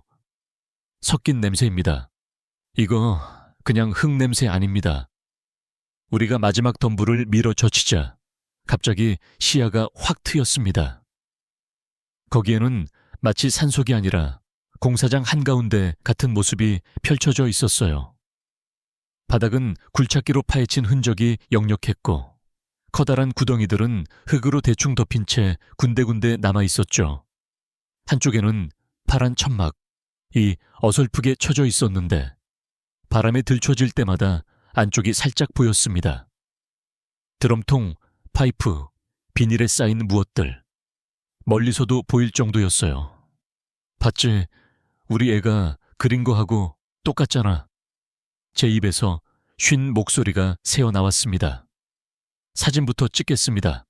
섞인 냄새입니다. 이거 그냥 흙 냄새 아닙니다. 우리가 마지막 덤불을 밀어 젖히자 갑자기 시야가 확 트였습니다. 거기에는 마치 산속이 아니라 공사장 한가운데 같은 모습이 펼쳐져 있었어요. 바닥은 굴착기로 파헤친 흔적이 역력했고 커다란 구덩이들은 흙으로 대충 덮인 채 군데군데 남아 있었죠. 한쪽에는 파란 천막이 어설프게 쳐져 있었는데 바람에 들춰질 때마다 안쪽이 살짝 보였습니다. 드럼통, 파이프, 비닐에 쌓인 무엇들. 멀리서도 보일 정도였어요. 봤지? 우리 애가 그린 거하고 똑같잖아. 제 입에서 쉰 목소리가 새어나왔습니다. 사진부터 찍겠습니다.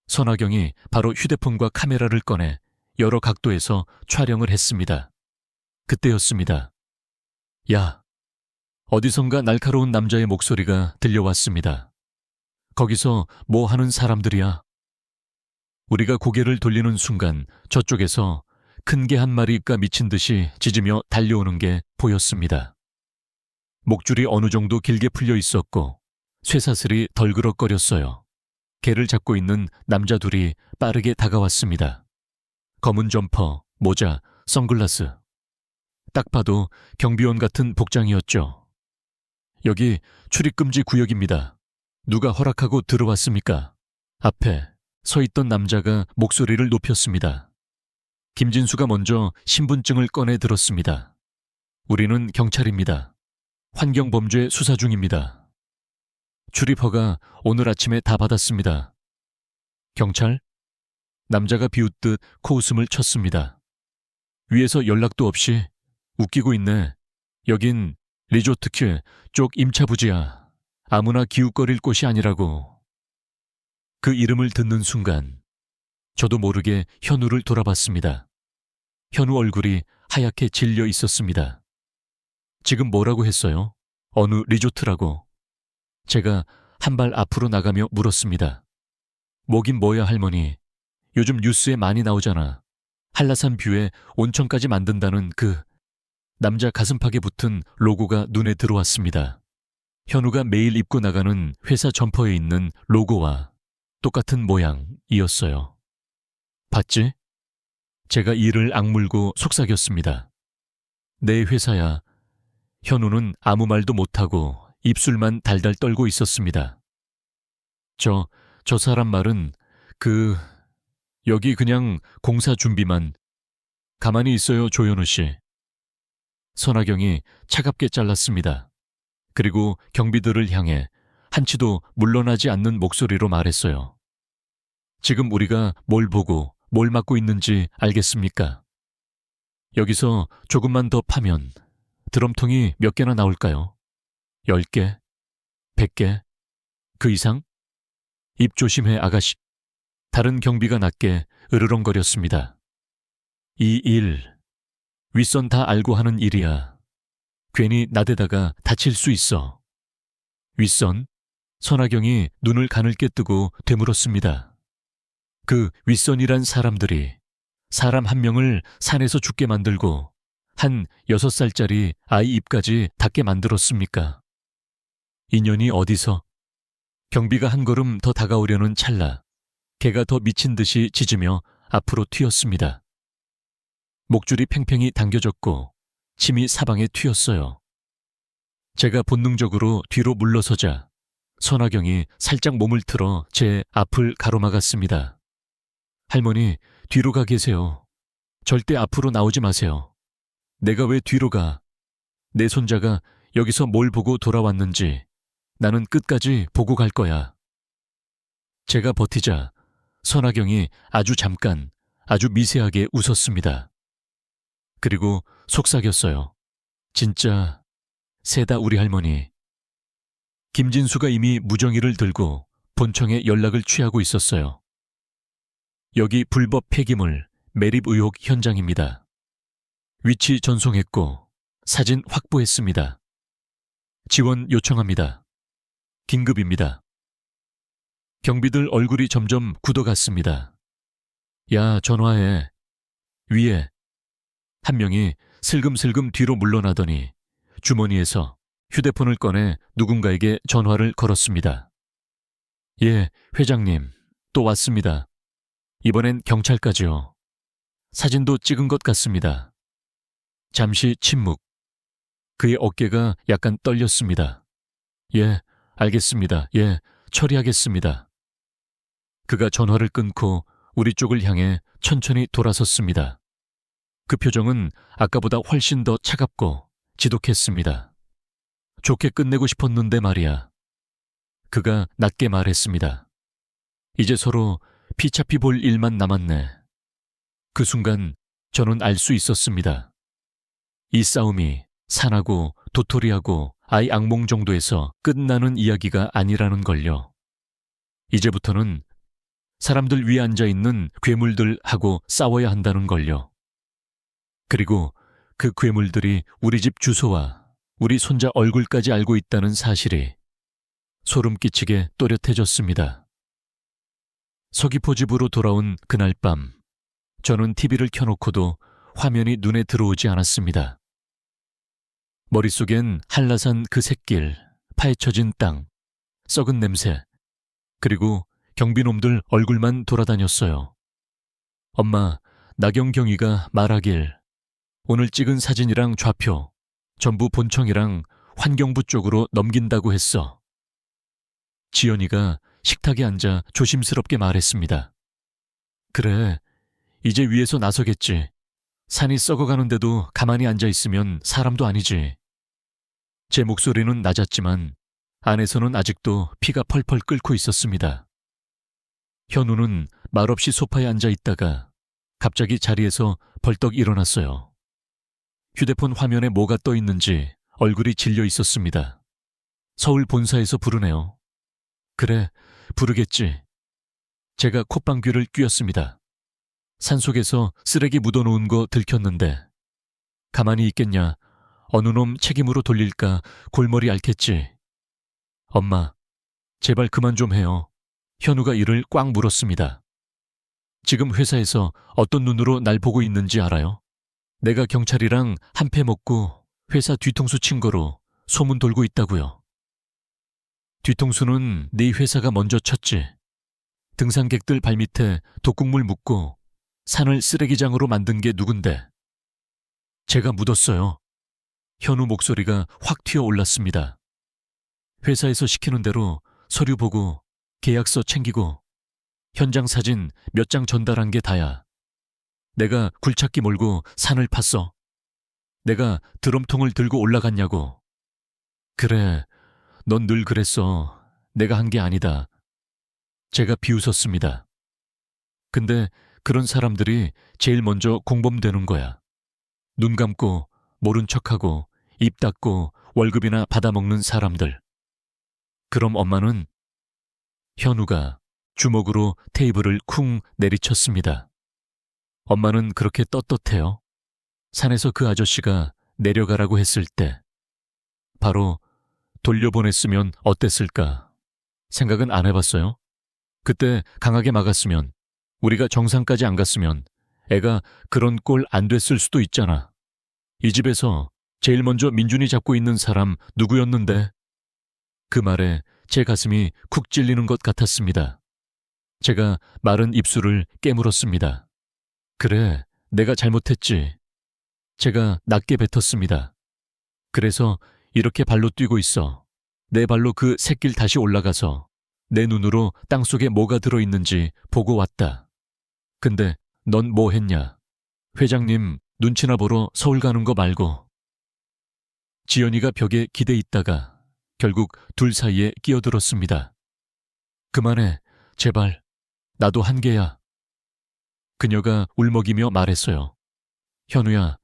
선아경이 바로 휴대폰과 카메라를 꺼내 여러 각도에서 촬영을 했습니다. 그때였습니다. 야, 어디선가 날카로운 남자의 목소리가 들려왔습니다. 거기서 뭐 하는 사람들이야? 우리가 고개를 돌리는 순간 저쪽에서 큰 개 한 마리가 미친 듯이 짖으며 달려오는 게 보였습니다. 목줄이 어느 정도 길게 풀려 있었고 쇠사슬이 덜그럭거렸어요. 개를 잡고 있는 남자 둘이 빠르게 다가왔습니다. 검은 점퍼, 모자, 선글라스. 딱 봐도 경비원 같은 복장이었죠. 여기 출입금지 구역입니다. 누가 허락하고 들어왔습니까? 앞에 서 있던 남자가 목소리를 높였습니다. 김진수가 먼저 신분증을 꺼내 들었습니다. 우리는 경찰입니다. 환경범죄 수사 중입니다. 출입허가 오늘 아침에 다 받았습니다. 경찰? 남자가 비웃듯 코웃음을 쳤습니다. 위에서 연락도 없이 웃기고 있네. 여긴 리조트큐 쪽 임차부지야. 아무나 기웃거릴 곳이 아니라고. 그 이름을 듣는 순간 저도 모르게 현우를 돌아봤습니다. 현우 얼굴이 하얗게 질려 있었습니다. 지금 뭐라고 했어요? 어느 리조트라고. 제가 한 발 앞으로 나가며 물었습니다. 뭐긴 뭐야 할머니. 요즘 뉴스에 많이 나오잖아. 한라산 뷰에 온천까지 만든다는 그 남자 가슴팍에 붙은 로고가 눈에 들어왔습니다. 현우가 매일 입고 나가는 회사 점퍼에 있는 로고와 똑같은 모양이었어요. 봤지? 제가 이를 악물고 속삭였습니다. 내 회사야. 현우는 아무 말도 못하고 입술만 달달 떨고 있었습니다. 저 사람 말은 여기 그냥 공사 준비만. 가만히 있어요, 조현우 씨. 선아경이 차갑게 잘랐습니다. 그리고 경비들을 향해 한치도 물러나지 않는 목소리로 말했어요. 지금 우리가 뭘 보고 뭘 맡고 있는지 알겠습니까? 여기서 조금만 더 파면 드럼통이 몇 개나 나올까요? 10개? 100개? 그 이상? 입 조심해 아가씨. 다른 경비가 낮게 으르렁거렸습니다. 이 일, 윗선 다 알고 하는 일이야. 괜히 나대다가 다칠 수 있어. 윗선? 선아경이 눈을 가늘게 뜨고 되물었습니다. 그 윗선이란 사람들이 사람 한 명을 산에서 죽게 만들고 한 6살짜리 아이 입까지 닿게 만들었습니까? 인연이 어디서? 경비가 한 걸음 더 다가오려는 찰나 개가 더 미친 듯이 짖으며 앞으로 튀었습니다. 목줄이 팽팽히 당겨졌고 침이 사방에 튀었어요. 제가 본능적으로 뒤로 물러서자 선아경이 살짝 몸을 틀어 제 앞을 가로막았습니다. 할머니, 뒤로 가 계세요. 절대 앞으로 나오지 마세요. 내가 왜 뒤로 가? 내 손자가 여기서 뭘 보고 돌아왔는지 나는 끝까지 보고 갈 거야. 제가 버티자 선아경이 아주 잠깐, 아주 미세하게 웃었습니다. 그리고 속삭였어요. 진짜 세다 우리 할머니. 김진수가 이미 무정이를 들고 본청에 연락을 취하고 있었어요. 여기 불법 폐기물 매립 의혹 현장입니다. 위치 전송했고 사진 확보했습니다. 지원 요청합니다. 긴급입니다. 경비들 얼굴이 점점 굳어갔습니다. 야, 전화해. 위에. 한 명이 슬금슬금 뒤로 물러나더니 주머니에서 휴대폰을 꺼내 누군가에게 전화를 걸었습니다. 예, 회장님, 또 왔습니다. 이번엔 경찰까지요. 사진도 찍은 것 같습니다. 잠시 침묵. 그의 어깨가 약간 떨렸습니다. 예, 알겠습니다. 예, 처리하겠습니다. 그가 전화를 끊고 우리 쪽을 향해 천천히 돌아섰습니다. 그 표정은 아까보다 훨씬 더 차갑고 지독했습니다. 좋게 끝내고 싶었는데 말이야. 그가 낮게 말했습니다. 이제 서로 피차피 볼 일만 남았네. 그 순간 저는 알 수 있었습니다. 이 싸움이 산하고 도토리하고 아이 악몽 정도에서 끝나는 이야기가 아니라는 걸요. 이제부터는 사람들 위에 앉아있는 괴물들하고 싸워야 한다는 걸요. 그리고 그 괴물들이 우리 집 주소와 우리 손자 얼굴까지 알고 있다는 사실이 소름 끼치게 또렷해졌습니다. 서귀포 집으로 돌아온 그날 밤, 저는 TV를 켜놓고도 화면이 눈에 들어오지 않았습니다. 머릿속엔 한라산 그 샛길, 파헤쳐진 땅, 썩은 냄새, 그리고 경비놈들 얼굴만 돌아다녔어요. 엄마, 나경경이가 말하길 오늘 찍은 사진이랑 좌표 전부 본청이랑 환경부 쪽으로 넘긴다고 했어. 지연이가 식탁에 앉아 조심스럽게 말했습니다. 그래, 이제 위에서 나서겠지. 산이 썩어가는데도 가만히 앉아있으면 사람도 아니지. 제 목소리는 낮았지만 안에서는 아직도 피가 펄펄 끓고 있었습니다. 현우는 말없이 소파에 앉아있다가 갑자기 자리에서 벌떡 일어났어요. 휴대폰 화면에 뭐가 떠 있는지 얼굴이 질려 있었습니다. 서울 본사에서 부르네요. 그래, 부르겠지. 제가 콧방귀를 뀌었습니다. 산속에서 쓰레기 묻어놓은 거 들켰는데 가만히 있겠냐, 어느 놈 책임으로 돌릴까 골머리 앓겠지. 엄마, 제발 그만 좀 해요. 현우가 이를 꽉 물었습니다. 지금 회사에서 어떤 눈으로 날 보고 있는지 알아요? 내가 경찰이랑 한패 먹고 회사 뒤통수 친 거로 소문 돌고 있다고요. 뒤통수는 네 회사가 먼저 쳤지. 등산객들 발밑에 독극물 묻고 산을 쓰레기장으로 만든 게 누군데. 제가 묻었어요. 현우 목소리가 확 튀어올랐습니다. 회사에서 시키는 대로 서류 보고 계약서 챙기고 현장 사진 몇 장 전달한 게 다야. 내가 굴착기 몰고 산을 팠어. 내가 드럼통을 들고 올라갔냐고. 그래, 넌 늘 그랬어. 내가 한 게 아니다. 제가 비웃었습니다. 근데 그런 사람들이 제일 먼저 공범되는 거야. 눈 감고 모른 척하고 입 닫고 월급이나 받아먹는 사람들. 그럼 엄마는? 현우가 주먹으로 테이블을 쿵 내리쳤습니다. 엄마는 그렇게 떳떳해요. 산에서 그 아저씨가 내려가라고 했을 때 바로 돌려보냈으면 어땠을까 생각은 안 해봤어요? 그때 강하게 막았으면, 우리가 정상까지 안 갔으면 애가 그런 꼴 안 됐을 수도 있잖아. 이 집에서 제일 먼저 민준이 잡고 있는 사람 누구였는데? 그 말에 제 가슴이 쿡 찔리는 것 같았습니다. 제가 마른 입술을 깨물었습니다. 그래, 내가 잘못했지. 제가 낮게 뱉었습니다. 그래서 이렇게 발로 뛰고 있어. 내 발로 그 샛길 다시 올라가서 내 눈으로 땅속에 뭐가 들어있는지 보고 왔다. 근데 넌 뭐 했냐? 회장님 눈치나 보러 서울 가는 거 말고. 지연이가 벽에 기대 있다가 결국 둘 사이에 끼어들었습니다. 그만해, 제발. 나도 한계야. 그녀가 울먹이며 말했어요. 현우야,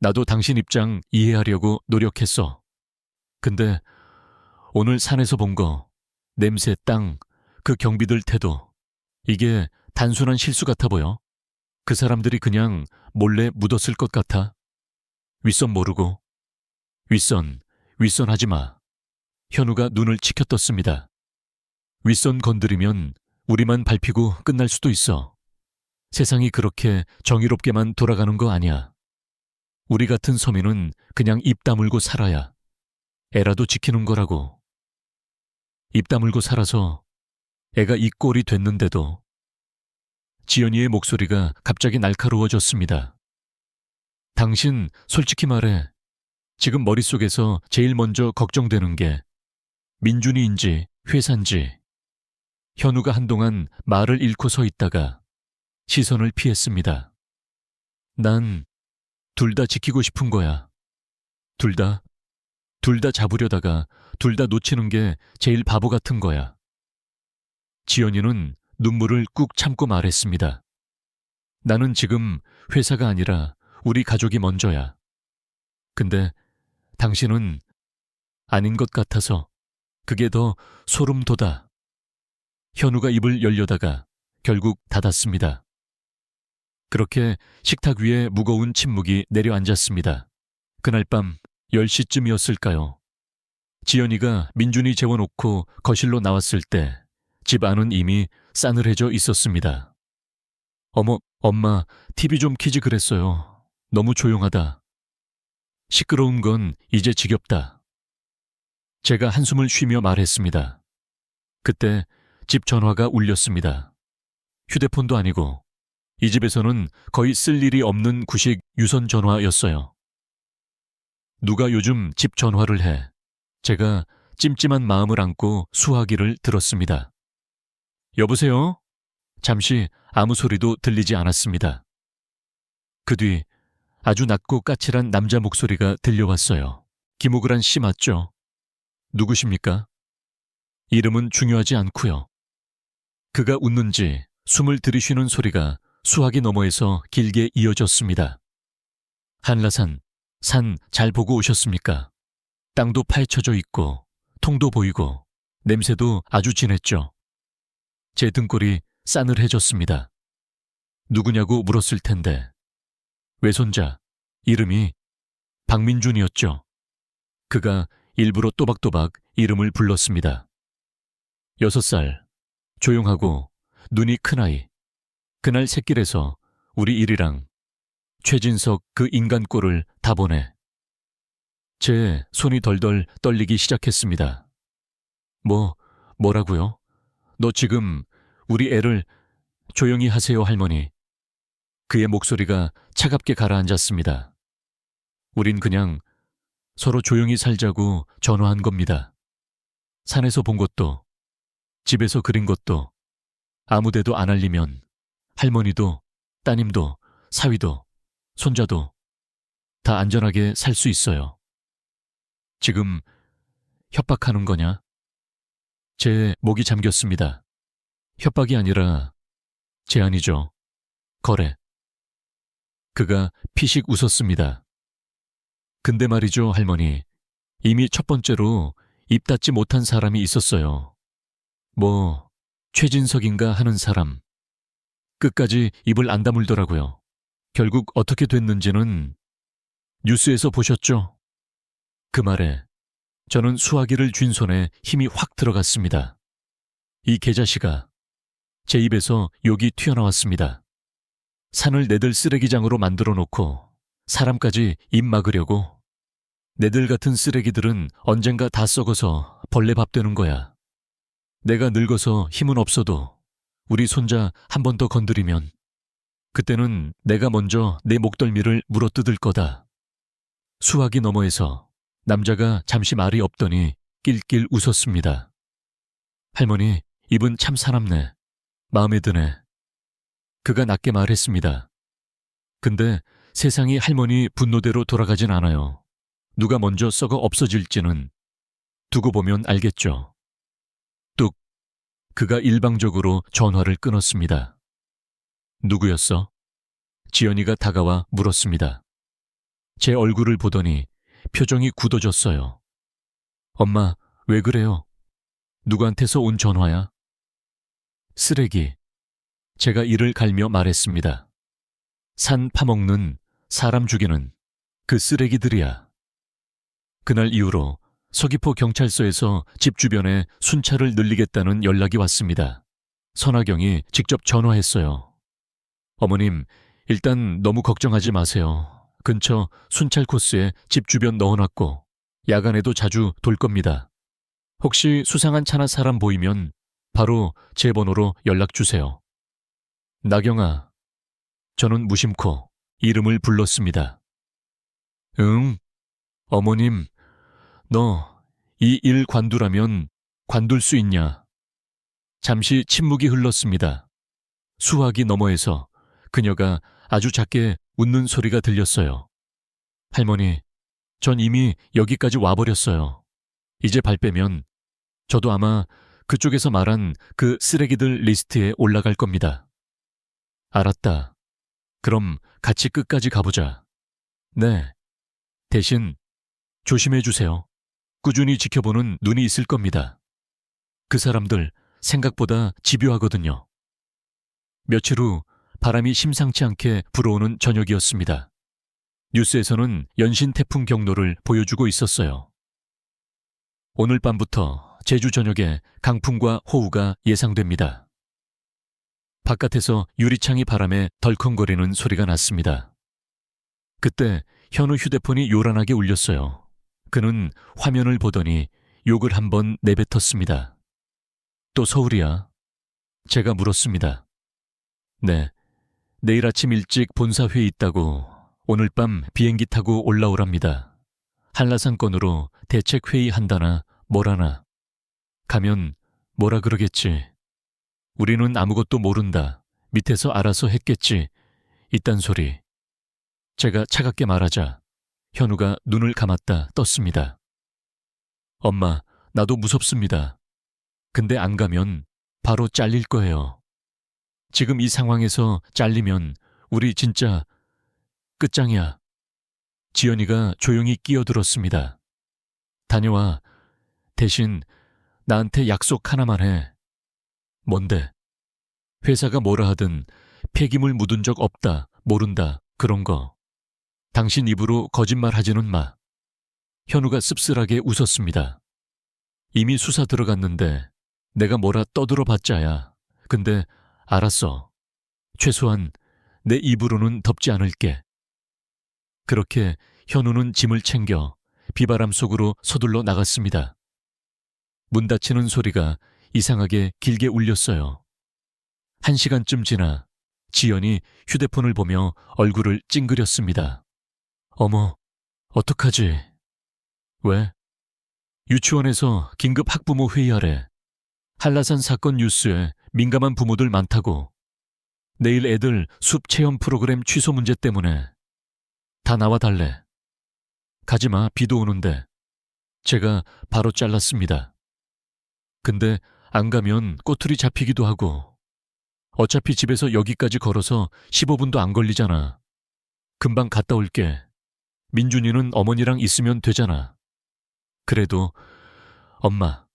나도 당신 입장 이해하려고 노력했어. 근데 오늘 산에서 본 거, 냄새, 땅, 그 경비들 태도, 이게 단순한 실수 같아 보여. 그 사람들이 그냥 몰래 묻었을 것 같아. 윗선 모르고. 윗선 하지 마. 현우가 눈을 치켜떴습니다. 윗선 건드리면 우리만 밟히고 끝날 수도 있어. 세상이 그렇게 정의롭게만 돌아가는 거 아니야. 우리 같은 서민은 그냥 입 다물고 살아야 애라도 지키는 거라고. 입 다물고 살아서 애가 이 꼴이 됐는데도. 지연이의 목소리가 갑자기 날카로워졌습니다. 당신 솔직히 말해. 지금 머릿속에서 제일 먼저 걱정되는 게 민준이인지 회사인지. 현우가 한동안 말을 잃고 서 있다가 시선을 피했습니다. 난 둘 다 지키고 싶은 거야. 둘 다 잡으려다가 둘 다 놓치는 게 제일 바보 같은 거야. 지연이는 눈물을 꾹 참고 말했습니다. 나는 지금 회사가 아니라 우리 가족이 먼저야. 근데 당신은 아닌 것 같아서 그게 더 소름 돋아. 현우가 입을 열려다가 결국 닫았습니다. 그렇게 식탁 위에 무거운 침묵이 내려앉았습니다. 그날 밤 10시쯤이었을까요? 지연이가 민준이 재워놓고 거실로 나왔을 때 집 안은 이미 싸늘해져 있었습니다. 어머, 엄마, TV 좀 켜지 그랬어요. 너무 조용하다. 시끄러운 건 이제 지겹다. 제가 한숨을 쉬며 말했습니다. 그때 집 전화가 울렸습니다. 휴대폰도 아니고 이 집에서는 거의 쓸 일이 없는 구식 유선 전화였어요. 누가 요즘 집 전화를 해. 제가 찜찜한 마음을 안고 수화기를 들었습니다. 여보세요? 잠시 아무 소리도 들리지 않았습니다. 그 뒤 아주 낮고 까칠한 남자 목소리가 들려왔어요. 김호그란 씨 맞죠? 누구십니까? 이름은 중요하지 않고요. 그가 웃는지 숨을 들이쉬는 소리가 수화기 너머에서 길게 이어졌습니다. 한라산, 산 잘 보고 오셨습니까? 땅도 파헤쳐져 있고 통도 보이고 냄새도 아주 진했죠. 제 등골이 싸늘해졌습니다. 누구냐고 물었을 텐데 외손자, 이름이 박민준이었죠. 그가 일부러 또박또박 이름을 불렀습니다. 6살, 조용하고 눈이 큰 아이. 그날 샛길에서 우리 일이랑 최진석 그 인간 꼴을 다 보내. 제 손이 덜덜 떨리기 시작했습니다. 뭐라고요? 너 지금 우리 애를 조용히 하세요, 할머니. 그의 목소리가 차갑게 가라앉았습니다. 우린 그냥 서로 조용히 살자고 전화한 겁니다. 산에서 본 것도, 집에서 그린 것도 아무데도 안 알리면 할머니도, 따님도, 사위도, 손자도 다 안전하게 살 수 있어요. 지금 협박하는 거냐? 제 목이 잠겼습니다. 협박이 아니라 제안이죠. 거래. 그가 피식 웃었습니다. 근데 말이죠, 할머니. 이미 첫 번째로 입 닫지 못한 사람이 있었어요. 최진석인가 하는 사람. 끝까지 입을 안 다물더라고요. 결국 어떻게 됐는지는 뉴스에서 보셨죠? 그 말에 저는 수화기를 쥔 손에 힘이 확 들어갔습니다. 이 개자식아. 제 입에서 욕이 튀어나왔습니다. 산을 내들 쓰레기장으로 만들어 놓고 사람까지 입 막으려고. 내들 같은 쓰레기들은 언젠가 다 썩어서 벌레 밥 되는 거야. 내가 늙어서 힘은 없어도 우리 손자 한 번 더 건드리면 그때는 내가 먼저 내 목덜미를 물어뜯을 거다. 수화기 너머에서 남자가 잠시 말이 없더니 낄낄 웃었습니다. 할머니, 입은 참 사납네. 마음에 드네. 그가 낮게 말했습니다. 근데 세상이 할머니 분노대로 돌아가진 않아요. 누가 먼저 썩어 없어질지는 두고 보면 알겠죠. 뚝. 그가 일방적으로 전화를 끊었습니다. 누구였어? 지연이가 다가와 물었습니다. 제 얼굴을 보더니 표정이 굳어졌어요. 엄마, 왜 그래요? 누구한테서 온 전화야? 쓰레기. 제가 이를 갈며 말했습니다. 산 파먹는, 사람 죽이는 그 쓰레기들이야. 그날 이후로 서귀포 경찰서에서 집 주변에 순찰을 늘리겠다는 연락이 왔습니다. 선하경이 직접 전화했어요. 어머님, 일단 너무 걱정하지 마세요. 근처 순찰 코스에 집 주변 넣어놨고 야간에도 자주 돌 겁니다. 혹시 수상한 차나 사람 보이면 바로 제 번호로 연락 주세요. 나경아, 저는 무심코 이름을 불렀습니다. 응, 어머님, 너 이 일 관두라면 관둘 수 있냐? 잠시 침묵이 흘렀습니다. 수화기 너머에서 그녀가 아주 작게 웃는 소리가 들렸어요. 할머니, 전 이미 여기까지 와버렸어요. 이제 발 빼면 저도 아마 그쪽에서 말한 그 쓰레기들 리스트에 올라갈 겁니다. 알았다. 그럼 같이 끝까지 가보자. 네. 대신 조심해 주세요. 꾸준히 지켜보는 눈이 있을 겁니다. 그 사람들 생각보다 집요하거든요. 며칠 후 바람이 심상치 않게 불어오는 저녁이었습니다. 뉴스에서는 연신 태풍 경로를 보여주고 있었어요. 오늘 밤부터 제주 전역에 강풍과 호우가 예상됩니다. 바깥에서 유리창이 바람에 덜컹거리는 소리가 났습니다. 그때 현우 휴대폰이 요란하게 울렸어요. 그는 화면을 보더니 욕을 한번 내뱉었습니다. 또 서울이야? 제가 물었습니다. 네, 내일 아침 일찍 본사회의 있다고 오늘 밤 비행기 타고 올라오랍니다. 한라산 건으로 대책회의 한다나 뭐라나. 가면 뭐라 그러겠지. 우리는 아무것도 모른다. 밑에서 알아서 했겠지. 이딴 소리. 제가 차갑게 말하자 현우가 눈을 감았다 떴습니다. 엄마, 나도 무섭습니다. 근데 안 가면 바로 잘릴 거예요. 지금 이 상황에서 잘리면 우리 진짜 끝장이야. 지연이가 조용히 끼어들었습니다. 다녀와. 대신 나한테 약속 하나만 해. 뭔데? 회사가 뭐라 하든 폐기물 묻은 적 없다, 모른다, 그런 거. 당신 입으로 거짓말 하지는 마. 현우가 씁쓸하게 웃었습니다. 이미 수사 들어갔는데 내가 뭐라 떠들어 봤자야. 근데 알았어. 최소한 내 입으로는 덮지 않을게. 그렇게 현우는 짐을 챙겨 비바람 속으로 서둘러 나갔습니다. 문 닫히는 소리가 이상하게 길게 울렸어요. 1시간쯤 지나 지연이 휴대폰을 보며 얼굴을 찡그렸습니다. 어머, 어떡하지? 왜? 유치원에서 긴급 학부모 회의하래. 한라산 사건 뉴스에 민감한 부모들 많다고. 내일 애들 숲 체험 프로그램 취소 문제 때문에. 다 나와달래. 가지마, 비도 오는데. 제가 바로 잘랐습니다. 근데 안 가면 꼬투리 잡히기도 하고. 어차피 집에서 여기까지 걸어서 15분도 안 걸리잖아. 금방 갔다 올게. 민준이는 어머니랑 있으면 되잖아. 그래도 엄마.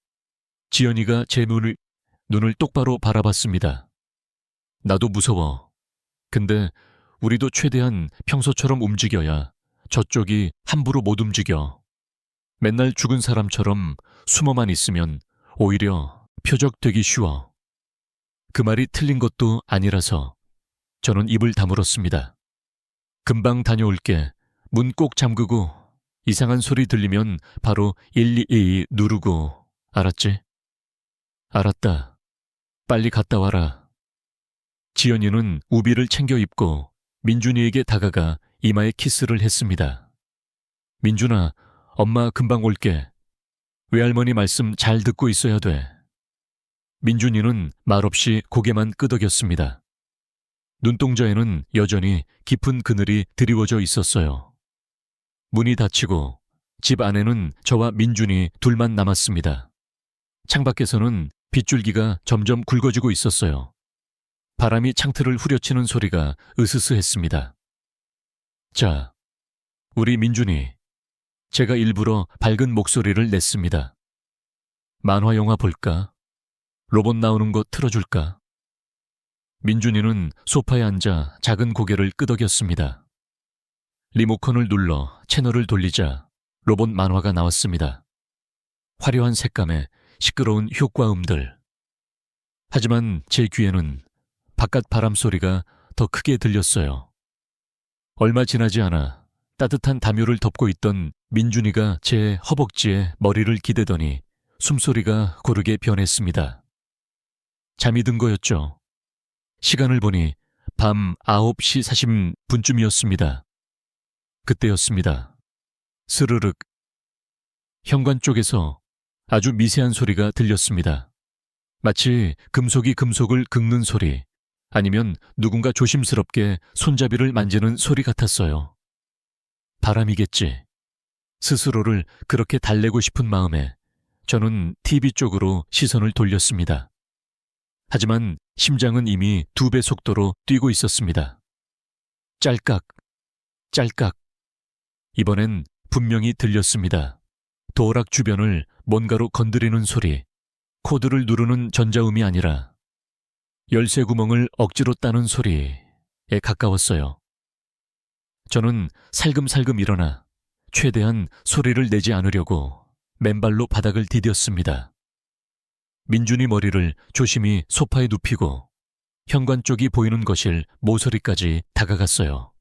지연이가 제 눈을 똑바로 바라봤습니다. 나도 무서워. 근데 우리도 최대한 평소처럼 움직여야 저쪽이 함부로 못 움직여. 맨날 죽은 사람처럼 숨어만 있으면 오히려 표적되기 쉬워. 그 말이 틀린 것도 아니라서 저는 입을 다물었습니다. 금방 다녀올게. 문 꼭 잠그고 이상한 소리 들리면 바로 112 누르고. 알았지? 알았다. 빨리 갔다 와라. 지연이는 우비를 챙겨 입고 민준이에게 다가가 이마에 키스를 했습니다. 민준아, 엄마 금방 올게. 외할머니 말씀 잘 듣고 있어야 돼. 민준이는 말없이 고개만 끄덕였습니다. 눈동자에는 여전히 깊은 그늘이 드리워져 있었어요. 문이 닫히고 집 안에는 저와 민준이 둘만 남았습니다. 창밖에서는 빗줄기가 점점 굵어지고 있었어요. 바람이 창틀을 후려치는 소리가 으스스했습니다. 자, 우리 민준이. 제가 일부러 밝은 목소리를 냈습니다. 만화 영화 볼까? 로봇 나오는 거 틀어줄까? 민준이는 소파에 앉아 작은 고개를 끄덕였습니다. 리모컨을 눌러 채널을 돌리자 로봇 만화가 나왔습니다. 화려한 색감에 시끄러운 효과음들. 하지만 제 귀에는 바깥 바람 소리가 더 크게 들렸어요. 얼마 지나지 않아 따뜻한 담요를 덮고 있던 민준이가 제 허벅지에 머리를 기대더니 숨소리가 고르게 변했습니다. 잠이 든 거였죠. 시간을 보니 밤 9시 40분쯤이었습니다. 그때였습니다. 스르륵. 현관 쪽에서 아주 미세한 소리가 들렸습니다. 마치 금속이 금속을 긁는 소리, 아니면 누군가 조심스럽게 손잡이를 만지는 소리 같았어요. 바람이겠지. 스스로를 그렇게 달래고 싶은 마음에 저는 TV 쪽으로 시선을 돌렸습니다. 하지만 심장은 이미 2배 속도로 뛰고 있었습니다. 짤깍, 짤깍. 이번엔 분명히 들렸습니다. 도어락 주변을 뭔가로 건드리는 소리, 코드를 누르는 전자음이 아니라 열쇠 구멍을 억지로 따는 소리에 가까웠어요. 저는 살금살금 일어나 최대한 소리를 내지 않으려고 맨발로 바닥을 디뎠습니다. 민준이 머리를 조심히 소파에 눕히고 현관 쪽이 보이는 거실 모서리까지 다가갔어요.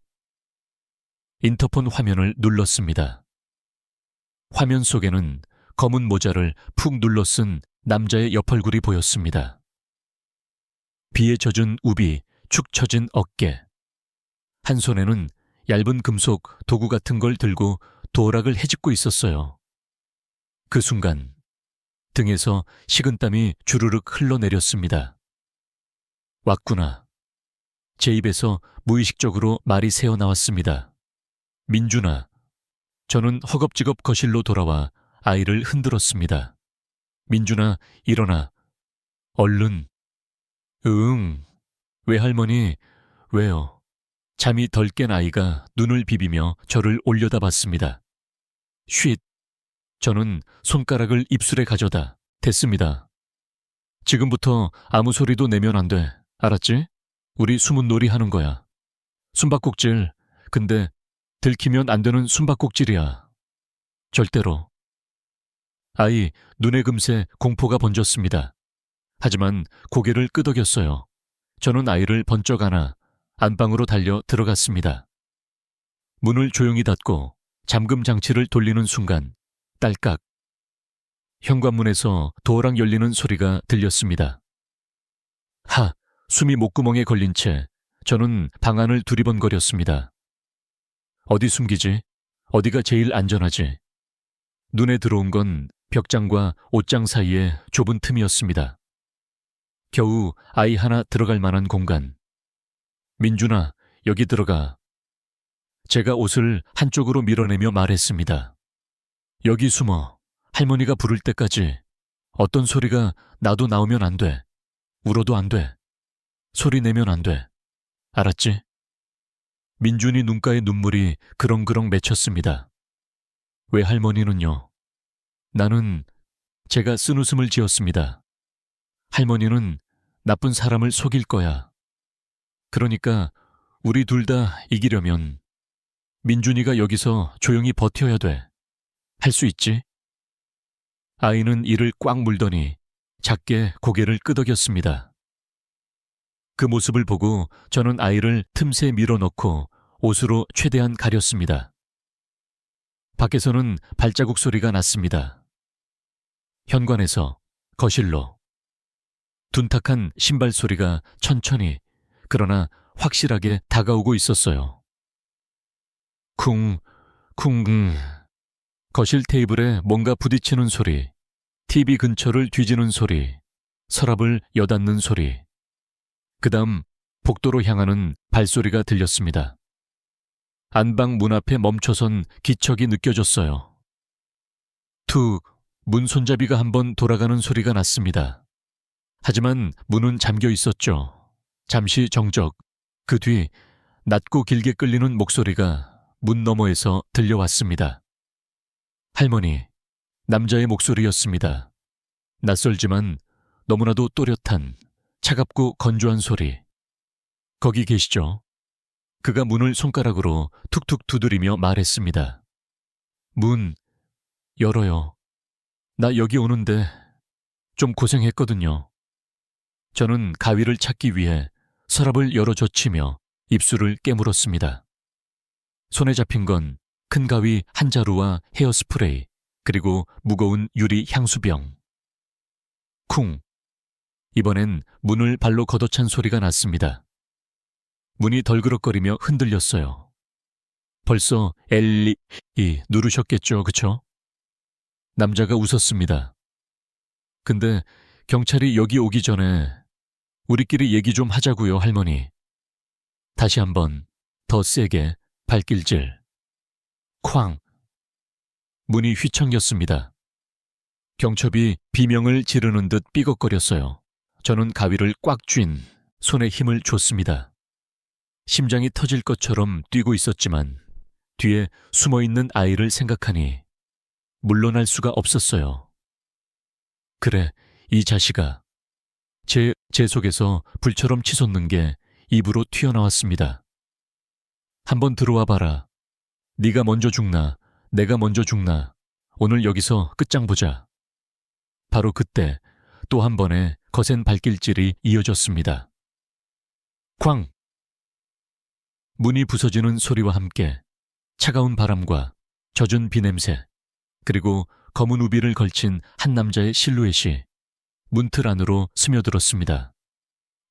인터폰 화면을 눌렀습니다. 화면 속에는 검은 모자를 푹 눌러 쓴 남자의 옆얼굴이 보였습니다. 비에 젖은 우비, 축 처진 어깨. 한 손에는 얇은 금속 도구 같은 걸 들고 도어락을 헤집고 있었어요. 그 순간 등에서 식은땀이 주르륵 흘러내렸습니다. 왔구나. 제 입에서 무의식적으로 말이 새어나왔습니다. 민준아. 저는 허겁지겁 거실로 돌아와 아이를 흔들었습니다. 민준아, 일어나. 얼른. 응. 외할머니, 왜요? 잠이 덜 깬 아이가 눈을 비비며 저를 올려다봤습니다. 쉿. 저는 손가락을 입술에 가져다 댔습니다. 지금부터 아무 소리도 내면 안 돼. 알았지? 우리 숨은 놀이 하는 거야. 숨바꼭질. 근데 들키면 안 되는 숨바꼭질이야. 절대로. 아이 눈에 금세 공포가 번졌습니다. 하지만 고개를 끄덕였어요. 저는 아이를 번쩍 안아 안방으로 달려 들어갔습니다. 문을 조용히 닫고 잠금 장치를 돌리는 순간 딸깍. 현관문에서 도어락 열리는 소리가 들렸습니다. 숨이 목구멍에 걸린 채 저는 방 안을 두리번거렸습니다. 어디 숨기지? 어디가 제일 안전하지? 눈에 들어온 건 벽장과 옷장 사이의 좁은 틈이었습니다. 겨우 아이 하나 들어갈 만한 공간. 민준아, 여기 들어가. 제가 옷을 한쪽으로 밀어내며 말했습니다. 여기 숨어. 할머니가 부를 때까지. 어떤 소리가 나도 나오면 안 돼. 울어도 안 돼. 소리 내면 안 돼. 알았지? 민준이 눈가에 눈물이 그렁그렁 맺혔습니다. 왜 할머니는요? 나는 제가 쓴웃음을 지었습니다. 할머니는 나쁜 사람을 속일 거야. 그러니까 우리 둘 다 이기려면 민준이가 여기서 조용히 버텨야 돼. 할 수 있지? 아이는 이를 꽉 물더니 작게 고개를 끄덕였습니다. 그 모습을 보고 저는 아이를 틈새 밀어넣고 옷으로 최대한 가렸습니다. 밖에서는 발자국 소리가 났습니다. 현관에서 거실로. 둔탁한 신발 소리가 천천히 그러나 확실하게 다가오고 있었어요. 쿵, 쿵. 거실 테이블에 뭔가 부딪히는 소리, TV 근처를 뒤지는 소리, 서랍을 여닫는 소리. 그다음 복도로 향하는 발소리가 들렸습니다. 안방 문 앞에 멈춰선 기척이 느껴졌어요. 툭, 문 손잡이가 한번 돌아가는 소리가 났습니다. 하지만 문은 잠겨 있었죠. 잠시 정적, 그 뒤 낮고 길게 끌리는 목소리가 문 너머에서 들려왔습니다. 할머니, 남자의 목소리였습니다. 낯설지만 너무나도 또렷한, 차갑고 건조한 소리. 거기 계시죠? 그가 문을 손가락으로 툭툭 두드리며 말했습니다. 문, 열어요. 나 여기 오는데 좀 고생했거든요. 저는 가위를 찾기 위해 서랍을 열어 젖히며 입술을 깨물었습니다. 손에 잡힌 건 큰 가위 한 자루와 헤어스프레이, 그리고 무거운 유리 향수병. 쿵! 이번엔 문을 발로 걷어찬 소리가 났습니다. 문이 덜그럭거리며 흔들렸어요. 벌써 엘리 누르셨겠죠, 그쵸? 남자가 웃었습니다. 근데 경찰이 여기 오기 전에 우리끼리 얘기 좀 하자고요, 할머니. 다시 한번 더 세게 발길질. 쾅! 문이 휘청였습니다. 경첩이 비명을 지르는 듯 삐걱거렸어요. 저는 가위를 꽉 쥔 손에 힘을 줬습니다. 심장이 터질 것처럼 뛰고 있었지만 뒤에 숨어있는 아이를 생각하니 물러날 수가 없었어요. 그래, 이 자식아. 제 속에서 불처럼 치솟는 게 입으로 튀어나왔습니다. 한번 들어와 봐라. 네가 먼저 죽나, 내가 먼저 죽나. 오늘 여기서 끝장 보자. 바로 그때 또 한 번의 거센 발길질이 이어졌습니다. 쾅! 문이 부서지는 소리와 함께 차가운 바람과 젖은 비냄새, 그리고 검은 우비를 걸친 한 남자의 실루엣이 문틀 안으로 스며들었습니다.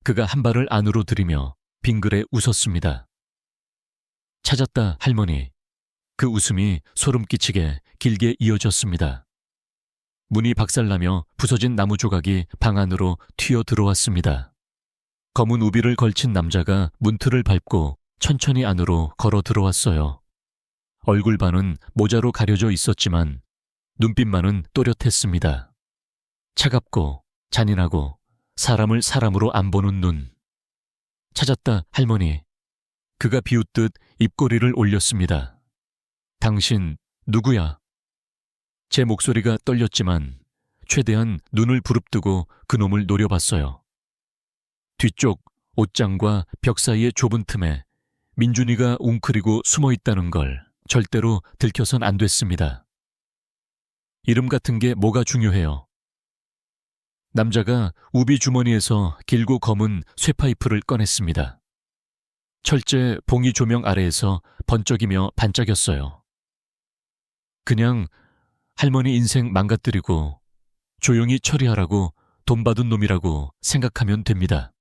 그가 한 발을 안으로 들이며 빙그레 웃었습니다. 찾았다, 할머니. 그 웃음이 소름 끼치게 길게 이어졌습니다. 문이 박살나며 부서진 나무 조각이 방 안으로 튀어 들어왔습니다. 검은 우비를 걸친 남자가 문틀을 밟고 천천히 안으로 걸어 들어왔어요. 얼굴반은 모자로 가려져 있었지만 눈빛만은 또렷했습니다. 차갑고 잔인하고 사람을 사람으로 안 보는 눈. 찾았다, 할머니. 그가 비웃듯 입꼬리를 올렸습니다. 당신 누구야? 제 목소리가 떨렸지만 최대한 눈을 부릅뜨고 그놈을 노려봤어요. 뒤쪽 옷장과 벽 사이의 좁은 틈에 민준이가 웅크리고 숨어있다는 걸 절대로 들켜선 안 됐습니다. 이름 같은 게 뭐가 중요해요? 남자가 우비 주머니에서 길고 검은 쇠파이프를 꺼냈습니다. 철제 봉이 조명 아래에서 번쩍이며 반짝였어요. 그냥 할머니 인생 망가뜨리고 조용히 처리하라고 돈 받은 놈이라고 생각하면 됩니다.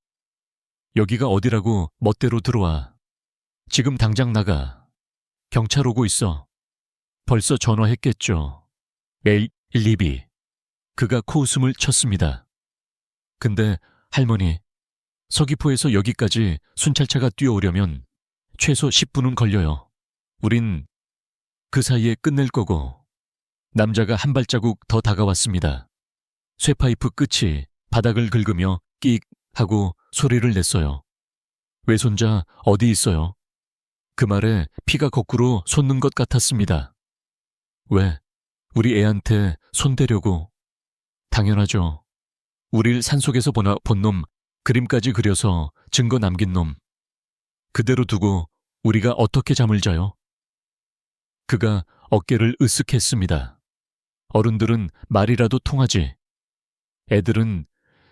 여기가 어디라고 멋대로 들어와. 지금 당장 나가. 경찰 오고 있어. 벌써 전화했겠죠. 리비. 그가 코웃음을 쳤습니다. 근데 할머니, 서귀포에서 여기까지 순찰차가 뛰어오려면 최소 10분은 걸려요. 우린 그 사이에 끝낼 거고. 남자가 한 발자국 더 다가왔습니다. 쇠파이프 끝이 바닥을 긁으며 끽 하고 소리를 냈어요. 외손자 어디 있어요? 그 말에 피가 거꾸로 솟는 것 같았습니다. 왜? 우리 애한테 손대려고? 당연하죠. 우릴 산속에서 본 놈, 그림까지 그려서 증거 남긴 놈. 그대로 두고 우리가 어떻게 잠을 자요? 그가 어깨를 으쓱했습니다. 어른들은 말이라도 통하지. 애들은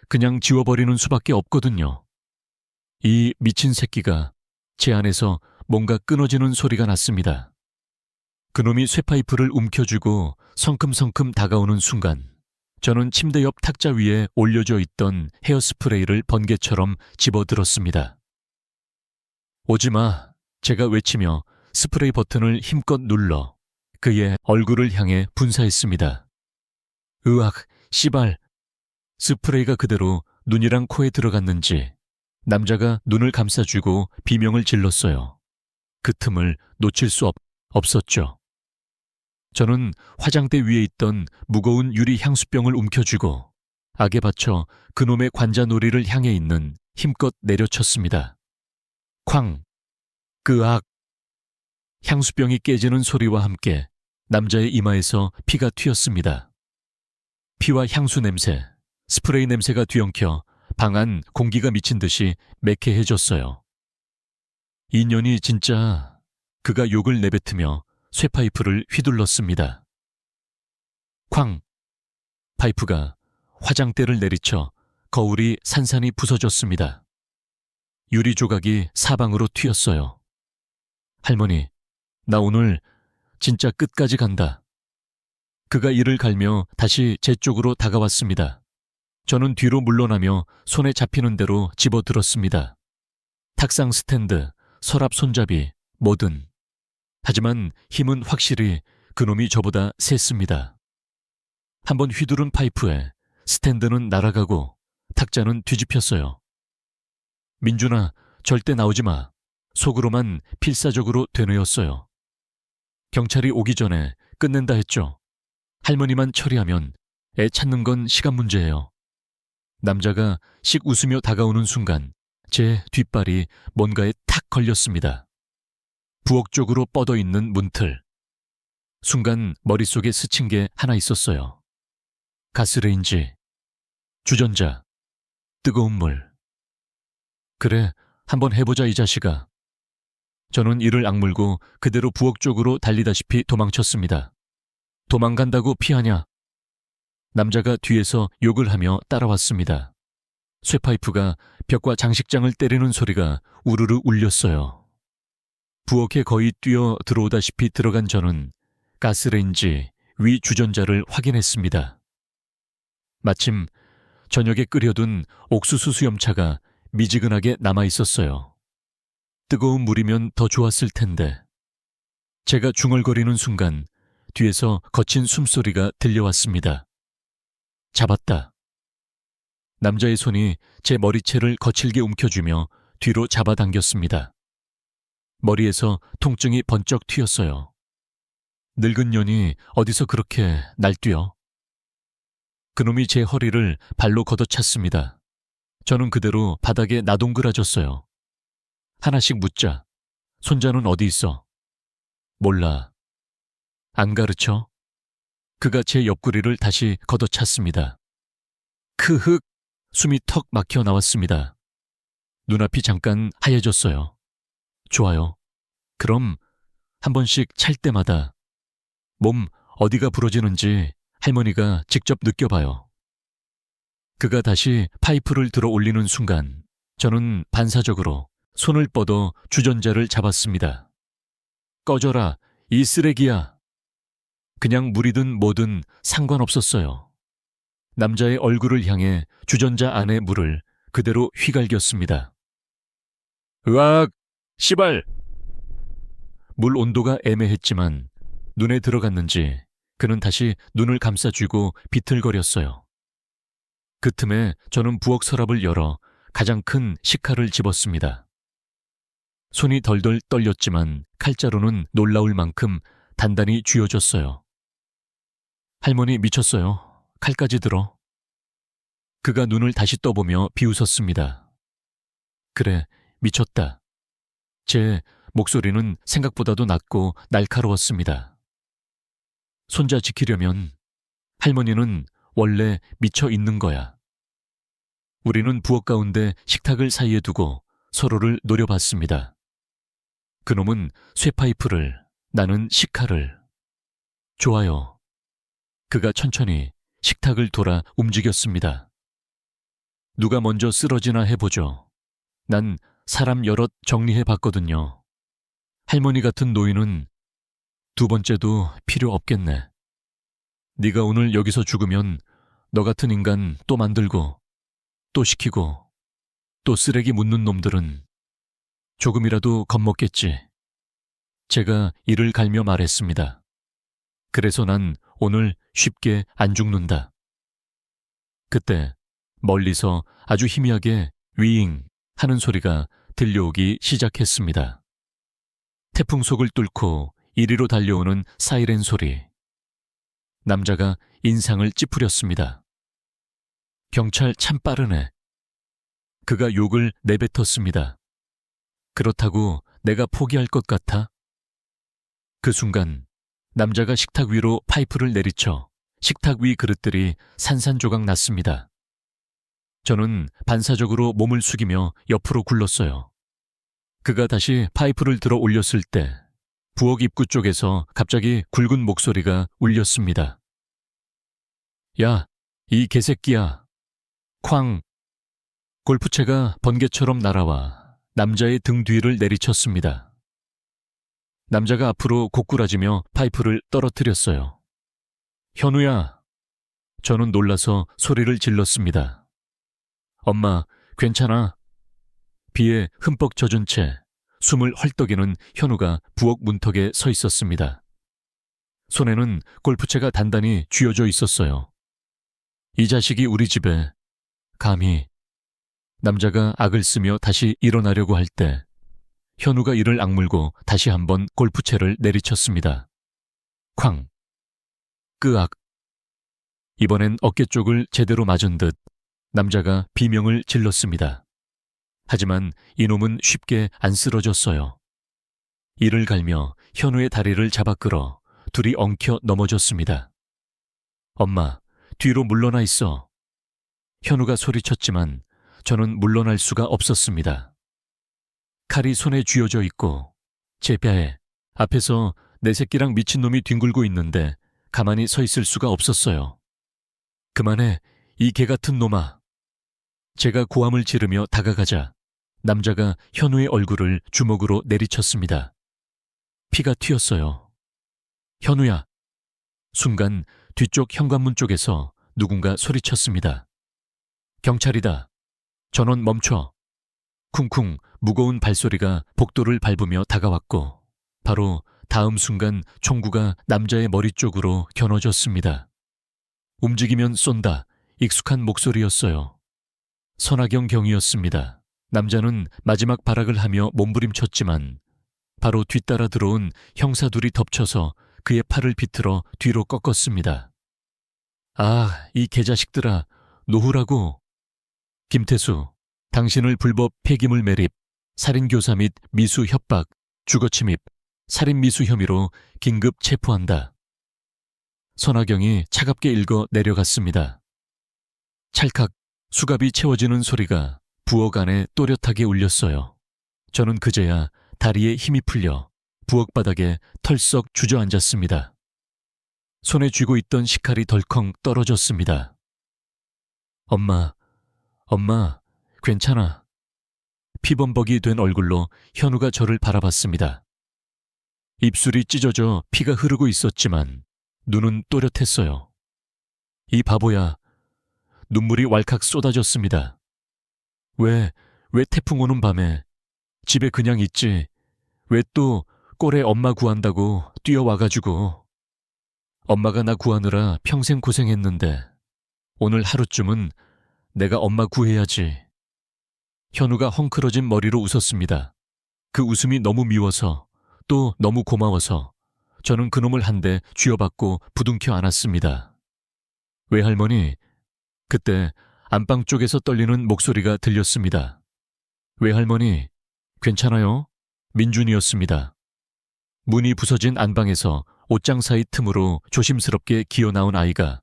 그냥 지워버리는 수밖에 없거든요. 이 미친 새끼가 제 안에서 뭔가 끊어지는 소리가 났습니다. 그놈이 쇠파이프를 움켜쥐고 성큼성큼 다가오는 순간 저는 침대 옆 탁자 위에 올려져 있던 헤어스프레이를 번개처럼 집어들었습니다. 오지마, 제가 외치며 스프레이 버튼을 힘껏 눌러 그의 얼굴을 향해 분사했습니다. 으악, 씨발. 스프레이가 그대로 눈이랑 코에 들어갔는지 남자가 눈을 감싸쥐고 비명을 질렀어요. 그 틈을 놓칠 수 없었죠. 저는 화장대 위에 있던 무거운 유리 향수병을 움켜쥐고 악에 받쳐 그놈의 관자놀이를 향해 있는 힘껏 내려쳤습니다. 쾅! 그 악! 향수병이 깨지는 소리와 함께 남자의 이마에서 피가 튀었습니다. 피와 향수 냄새, 스프레이 냄새가 뒤엉켜 방 안 공기가 미친 듯이 매캐해졌어요. 이 년이 진짜... 그가 욕을 내뱉으며 쇠파이프를 휘둘렀습니다. 쾅! 파이프가 화장대를 내리쳐 거울이 산산이 부서졌습니다. 유리 조각이 사방으로 튀었어요. 할머니, 나 오늘 진짜 끝까지 간다. 그가 이를 갈며 다시 제 쪽으로 다가왔습니다. 저는 뒤로 물러나며 손에 잡히는 대로 집어들었습니다. 탁상 스탠드, 서랍 손잡이, 뭐든. 하지만 힘은 확실히 그놈이 저보다 셌습니다. 한번 휘두른 파이프에 스탠드는 날아가고 탁자는 뒤집혔어요. 민준아, 절대 나오지 마. 속으로만 필사적으로 되뇌었어요. 경찰이 오기 전에 끝낸다 했죠. 할머니만 처리하면 애 찾는 건 시간 문제예요. 남자가 씩 웃으며 다가오는 순간 제 뒷발이 뭔가에 탁 걸렸습니다. 부엌 쪽으로 뻗어 있는 문틀. 순간 머릿속에 스친 게 하나 있었어요. 가스레인지, 주전자, 뜨거운 물. 그래, 한번 해보자 이 자식아. 저는 이를 악물고 그대로 부엌 쪽으로 달리다시피 도망쳤습니다. 도망간다고 피하냐? 남자가 뒤에서 욕을 하며 따라왔습니다. 쇠파이프가 벽과 장식장을 때리는 소리가 우르르 울렸어요. 부엌에 거의 뛰어 들어오다시피 들어간 저는 가스레인지 위 주전자를 확인했습니다. 마침 저녁에 끓여둔 옥수수 수염차가 미지근하게 남아있었어요. 뜨거운 물이면 더 좋았을 텐데. 제가 중얼거리는 순간 뒤에서 거친 숨소리가 들려왔습니다. 잡았다. 남자의 손이 제 머리채를 거칠게 움켜쥐며 뒤로 잡아당겼습니다. 머리에서 통증이 번쩍 튀었어요. 늙은 년이 어디서 그렇게 날뛰어? 그놈이 제 허리를 발로 걷어찼습니다. 저는 그대로 바닥에 나동그라졌어요. 하나씩 묻자. 손자는 어디 있어? 몰라. 안 가르쳐? 그가 제 옆구리를 다시 걷어찼습니다. 크흑! 숨이 턱 막혀 나왔습니다. 눈앞이 잠깐 하얘졌어요. 좋아요. 그럼 한 번씩 찰 때마다 몸 어디가 부러지는지 할머니가 직접 느껴봐요. 그가 다시 파이프를 들어 올리는 순간 저는 반사적으로 손을 뻗어 주전자를 잡았습니다. 꺼져라, 이 쓰레기야. 그냥 물이든 뭐든 상관없었어요. 남자의 얼굴을 향해 주전자 안의 물을 그대로 휘갈겼습니다. 으악! 씨발! 물 온도가 애매했지만 눈에 들어갔는지 그는 다시 눈을 감싸쥐고 비틀거렸어요. 그 틈에 저는 부엌 서랍을 열어 가장 큰 식칼을 집었습니다. 손이 덜덜 떨렸지만 칼자루는 놀라울 만큼 단단히 쥐어졌어요. 할머니 미쳤어요. 칼까지 들어. 그가 눈을 다시 떠보며 비웃었습니다. 그래, 미쳤다. 제 목소리는 생각보다도 낮고 날카로웠습니다. 손자 지키려면 할머니는 원래 미쳐 있는 거야. 우리는 부엌 가운데 식탁을 사이에 두고 서로를 노려봤습니다. 그놈은 쇠파이프를, 나는 식칼을. 좋아요. 그가 천천히 식탁을 돌아 움직였습니다. 누가 먼저 쓰러지나 해보죠. 난 사람 여럿 정리해봤거든요. 할머니 같은 노인은 두 번째도 필요 없겠네. 네가 오늘 여기서 죽으면 너 같은 인간 또 만들고 또 시키고 또 쓰레기 묻는 놈들은 조금이라도 겁먹겠지. 제가 이를 갈며 말했습니다. 그래서 난 오늘 쉽게 안 죽는다. 그때 멀리서 아주 희미하게 위잉 하는 소리가 들려오기 시작했습니다. 태풍 속을 뚫고 이리로 달려오는 사이렌 소리. 남자가 인상을 찌푸렸습니다. 경찰 참 빠르네. 그가 욕을 내뱉었습니다. 그렇다고 내가 포기할 것 같아? 그 순간 남자가 식탁 위로 파이프를 내리쳐 식탁 위 그릇들이 산산조각 났습니다. 저는 반사적으로 몸을 숙이며 옆으로 굴렀어요. 그가 다시 파이프를 들어 올렸을 때 부엌 입구 쪽에서 갑자기 굵은 목소리가 울렸습니다. 야, 이 개새끼야. 쾅! 골프채가 번개처럼 날아와 남자의 등 뒤를 내리쳤습니다. 남자가 앞으로 고꾸라지며 파이프를 떨어뜨렸어요. 현우야! 저는 놀라서 소리를 질렀습니다. 엄마, 괜찮아? 비에 흠뻑 젖은 채 숨을 헐떡이는 현우가 부엌 문턱에 서 있었습니다. 손에는 골프채가 단단히 쥐어져 있었어요. 이 자식이 우리 집에 감히. 남자가 악을 쓰며 다시 일어나려고 할 때 현우가 이를 악물고 다시 한번 골프채를 내리쳤습니다. 쾅! 끄악! 이번엔 어깨 쪽을 제대로 맞은 듯 남자가 비명을 질렀습니다. 하지만 이놈은 쉽게 안 쓰러졌어요. 이를 갈며 현우의 다리를 잡아 끌어 둘이 엉켜 넘어졌습니다. 엄마, 뒤로 물러나 있어. 현우가 소리쳤지만 저는 물러날 수가 없었습니다. 칼이 손에 쥐어져 있고 제 뼈에 앞에서 내 새끼랑 미친놈이 뒹굴고 있는데 가만히 서 있을 수가 없었어요. 그만해, 이 개같은 놈아. 제가 고함을 지르며 다가가자 남자가 현우의 얼굴을 주먹으로 내리쳤습니다. 피가 튀었어요. 현우야! 순간 뒤쪽 현관문 쪽에서 누군가 소리쳤습니다. 경찰이다. 전원 멈춰. 쿵쿵 무거운 발소리가 복도를 밟으며 다가왔고 바로 다음 순간 총구가 남자의 머리 쪽으로 겨눠졌습니다. 움직이면 쏜다. 익숙한 목소리였어요. 선하경 경이었습니다. 남자는 마지막 발악을 하며 몸부림쳤지만 바로 뒤따라 들어온 형사 둘이 덮쳐서 그의 팔을 비틀어 뒤로 꺾었습니다. 아, 이 개자식들아, 놓으라고. 김태수, 당신을 불법 폐기물 매립, 살인교사 및 미수 협박, 주거침입, 살인미수 혐의로 긴급 체포한다. 선하경이 차갑게 읽어 내려갔습니다. 찰칵 수갑이 채워지는 소리가 부엌 안에 또렷하게 울렸어요. 저는 그제야 다리에 힘이 풀려 부엌 바닥에 털썩 주저앉았습니다. 손에 쥐고 있던 식칼이 덜컹 떨어졌습니다. 엄마, 괜찮아. 피범벅이 된 얼굴로 현우가 저를 바라봤습니다. 입술이 찢어져 피가 흐르고 있었지만 눈은 또렷했어요. 이 바보야. 눈물이 왈칵 쏟아졌습니다. 왜 태풍 오는 밤에 집에 그냥 있지? 왜 또 꼴에 엄마 구한다고 뛰어와가지고. 엄마가 나 구하느라 평생 고생했는데 오늘 하루쯤은 내가 엄마 구해야지. 현우가 헝클어진 머리로 웃었습니다. 그 웃음이 너무 미워서 또 너무 고마워서 저는 그놈을 한 대 쥐어받고 부둥켜 안았습니다. 외할머니, 그때 안방 쪽에서 떨리는 목소리가 들렸습니다. 외할머니, 괜찮아요? 민준이었습니다. 문이 부서진 안방에서 옷장 사이 틈으로 조심스럽게 기어나온 아이가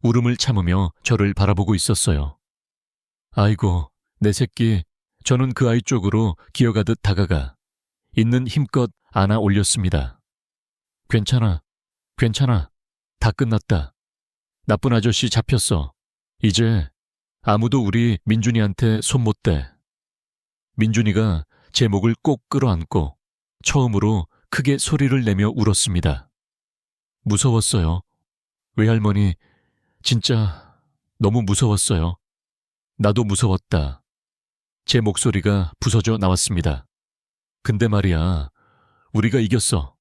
울음을 참으며 저를 바라보고 있었어요. 아이고, 내 새끼. 저는 그 아이 쪽으로 기어가듯 다가가 있는 힘껏 안아 올렸습니다. 괜찮아. 다 끝났다. 나쁜 아저씨 잡혔어. 이제 아무도 우리 민준이한테 손 못 대. 민준이가 제 목을 꼭 끌어안고 처음으로 크게 소리를 내며 울었습니다. 무서웠어요. 외할머니, 진짜 너무 무서웠어요. 나도 무서웠다. 제 목소리가 부서져 나왔습니다. 근데 말이야, 우리가 이겼어.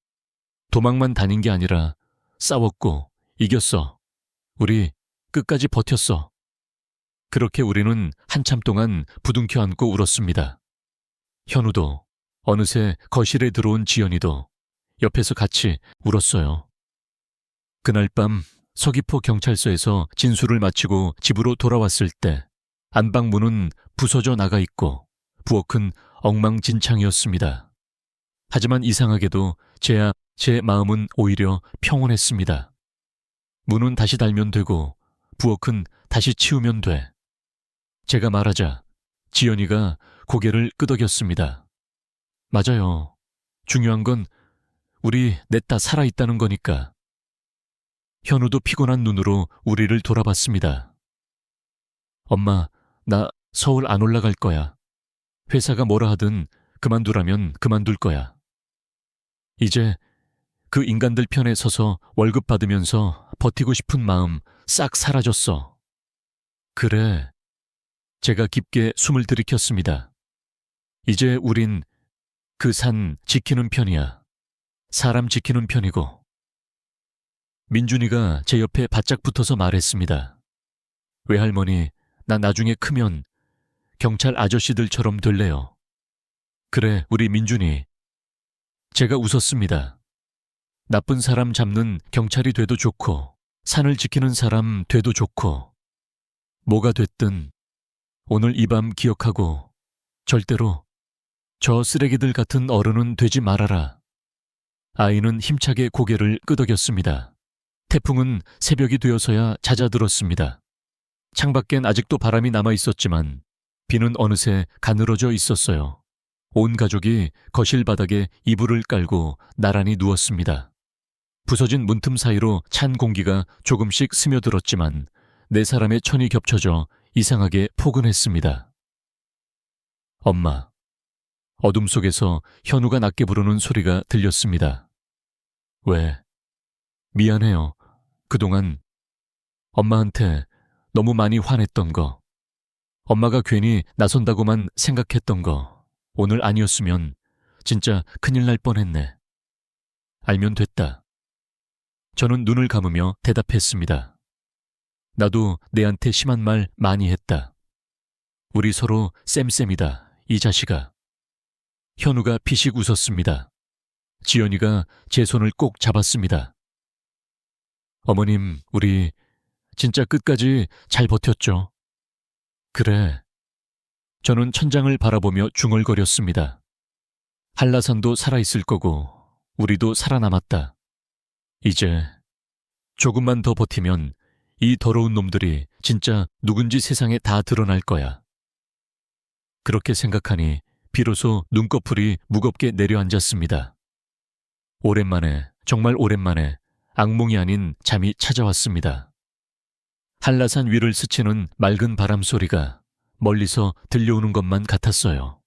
도망만 다닌 게 아니라 싸웠고 이겼어. 우리 끝까지 버텼어. 그렇게 우리는 한참 동안 부둥켜 안고 울었습니다. 현우도, 어느새 거실에 들어온 지연이도 옆에서 같이 울었어요. 그날 밤 서귀포 경찰서에서 진술을 마치고 집으로 돌아왔을 때 안방문은 부서져 나가 있고 부엌은 엉망진창이었습니다. 하지만 이상하게도 제 마음은 오히려 평온했습니다. 문은 다시 달면 되고 부엌은 다시 치우면 돼. 제가 말하자 지연이가 고개를 끄덕였습니다. 맞아요. 중요한 건 우리 넷 다 살아있다는 거니까. 현우도 피곤한 눈으로 우리를 돌아봤습니다. 엄마, 나 서울 안 올라갈 거야. 회사가 뭐라 하든 그만두라면 그만둘 거야. 이제 그 인간들 편에 서서 월급 받으면서 버티고 싶은 마음 싹 사라졌어. 그래. 제가 깊게 숨을 들이켰습니다. 이제 우린 그 산 지키는 편이야. 사람 지키는 편이고. 민준이가 제 옆에 바짝 붙어서 말했습니다. 외할머니, 나 나중에 크면 경찰 아저씨들처럼 될래요. 그래, 우리 민준이. 제가 웃었습니다. 나쁜 사람 잡는 경찰이 돼도 좋고, 산을 지키는 사람 돼도 좋고, 뭐가 됐든 오늘 이 밤 기억하고 절대로 저 쓰레기들 같은 어른은 되지 말아라. 아이는 힘차게 고개를 끄덕였습니다. 태풍은 새벽이 되어서야 잦아들었습니다. 창밖엔 아직도 바람이 남아 있었지만 비는 어느새 가늘어져 있었어요. 온 가족이 거실 바닥에 이불을 깔고 나란히 누웠습니다. 부서진 문틈 사이로 찬 공기가 조금씩 스며들었지만 네 사람의 천이 겹쳐져 이상하게 포근했습니다. 엄마. 어둠 속에서 현우가 낮게 부르는 소리가 들렸습니다. 왜? 미안해요. 그동안 엄마한테 너무 많이 화냈던 거. 엄마가 괜히 나선다고만 생각했던 거. 오늘 아니었으면 진짜 큰일 날 뻔했네. 알면 됐다. 저는 눈을 감으며 대답했습니다. 나도 내한테 심한 말 많이 했다. 우리 서로 쌤쌤이다, 이 자식아. 현우가 피식 웃었습니다. 지연이가 제 손을 꼭 잡았습니다. 어머님, 우리 진짜 끝까지 잘 버텼죠? 그래. 저는 천장을 바라보며 중얼거렸습니다. 한라산도 살아있을 거고 우리도 살아남았다. 이제 조금만 더 버티면 이 더러운 놈들이 진짜 누군지 세상에 다 드러날 거야. 그렇게 생각하니 비로소 눈꺼풀이 무겁게 내려앉았습니다. 오랜만에, 정말 오랜만에 악몽이 아닌 잠이 찾아왔습니다. 한라산 위를 스치는 맑은 바람 소리가 멀리서 들려오는 것만 같았어요.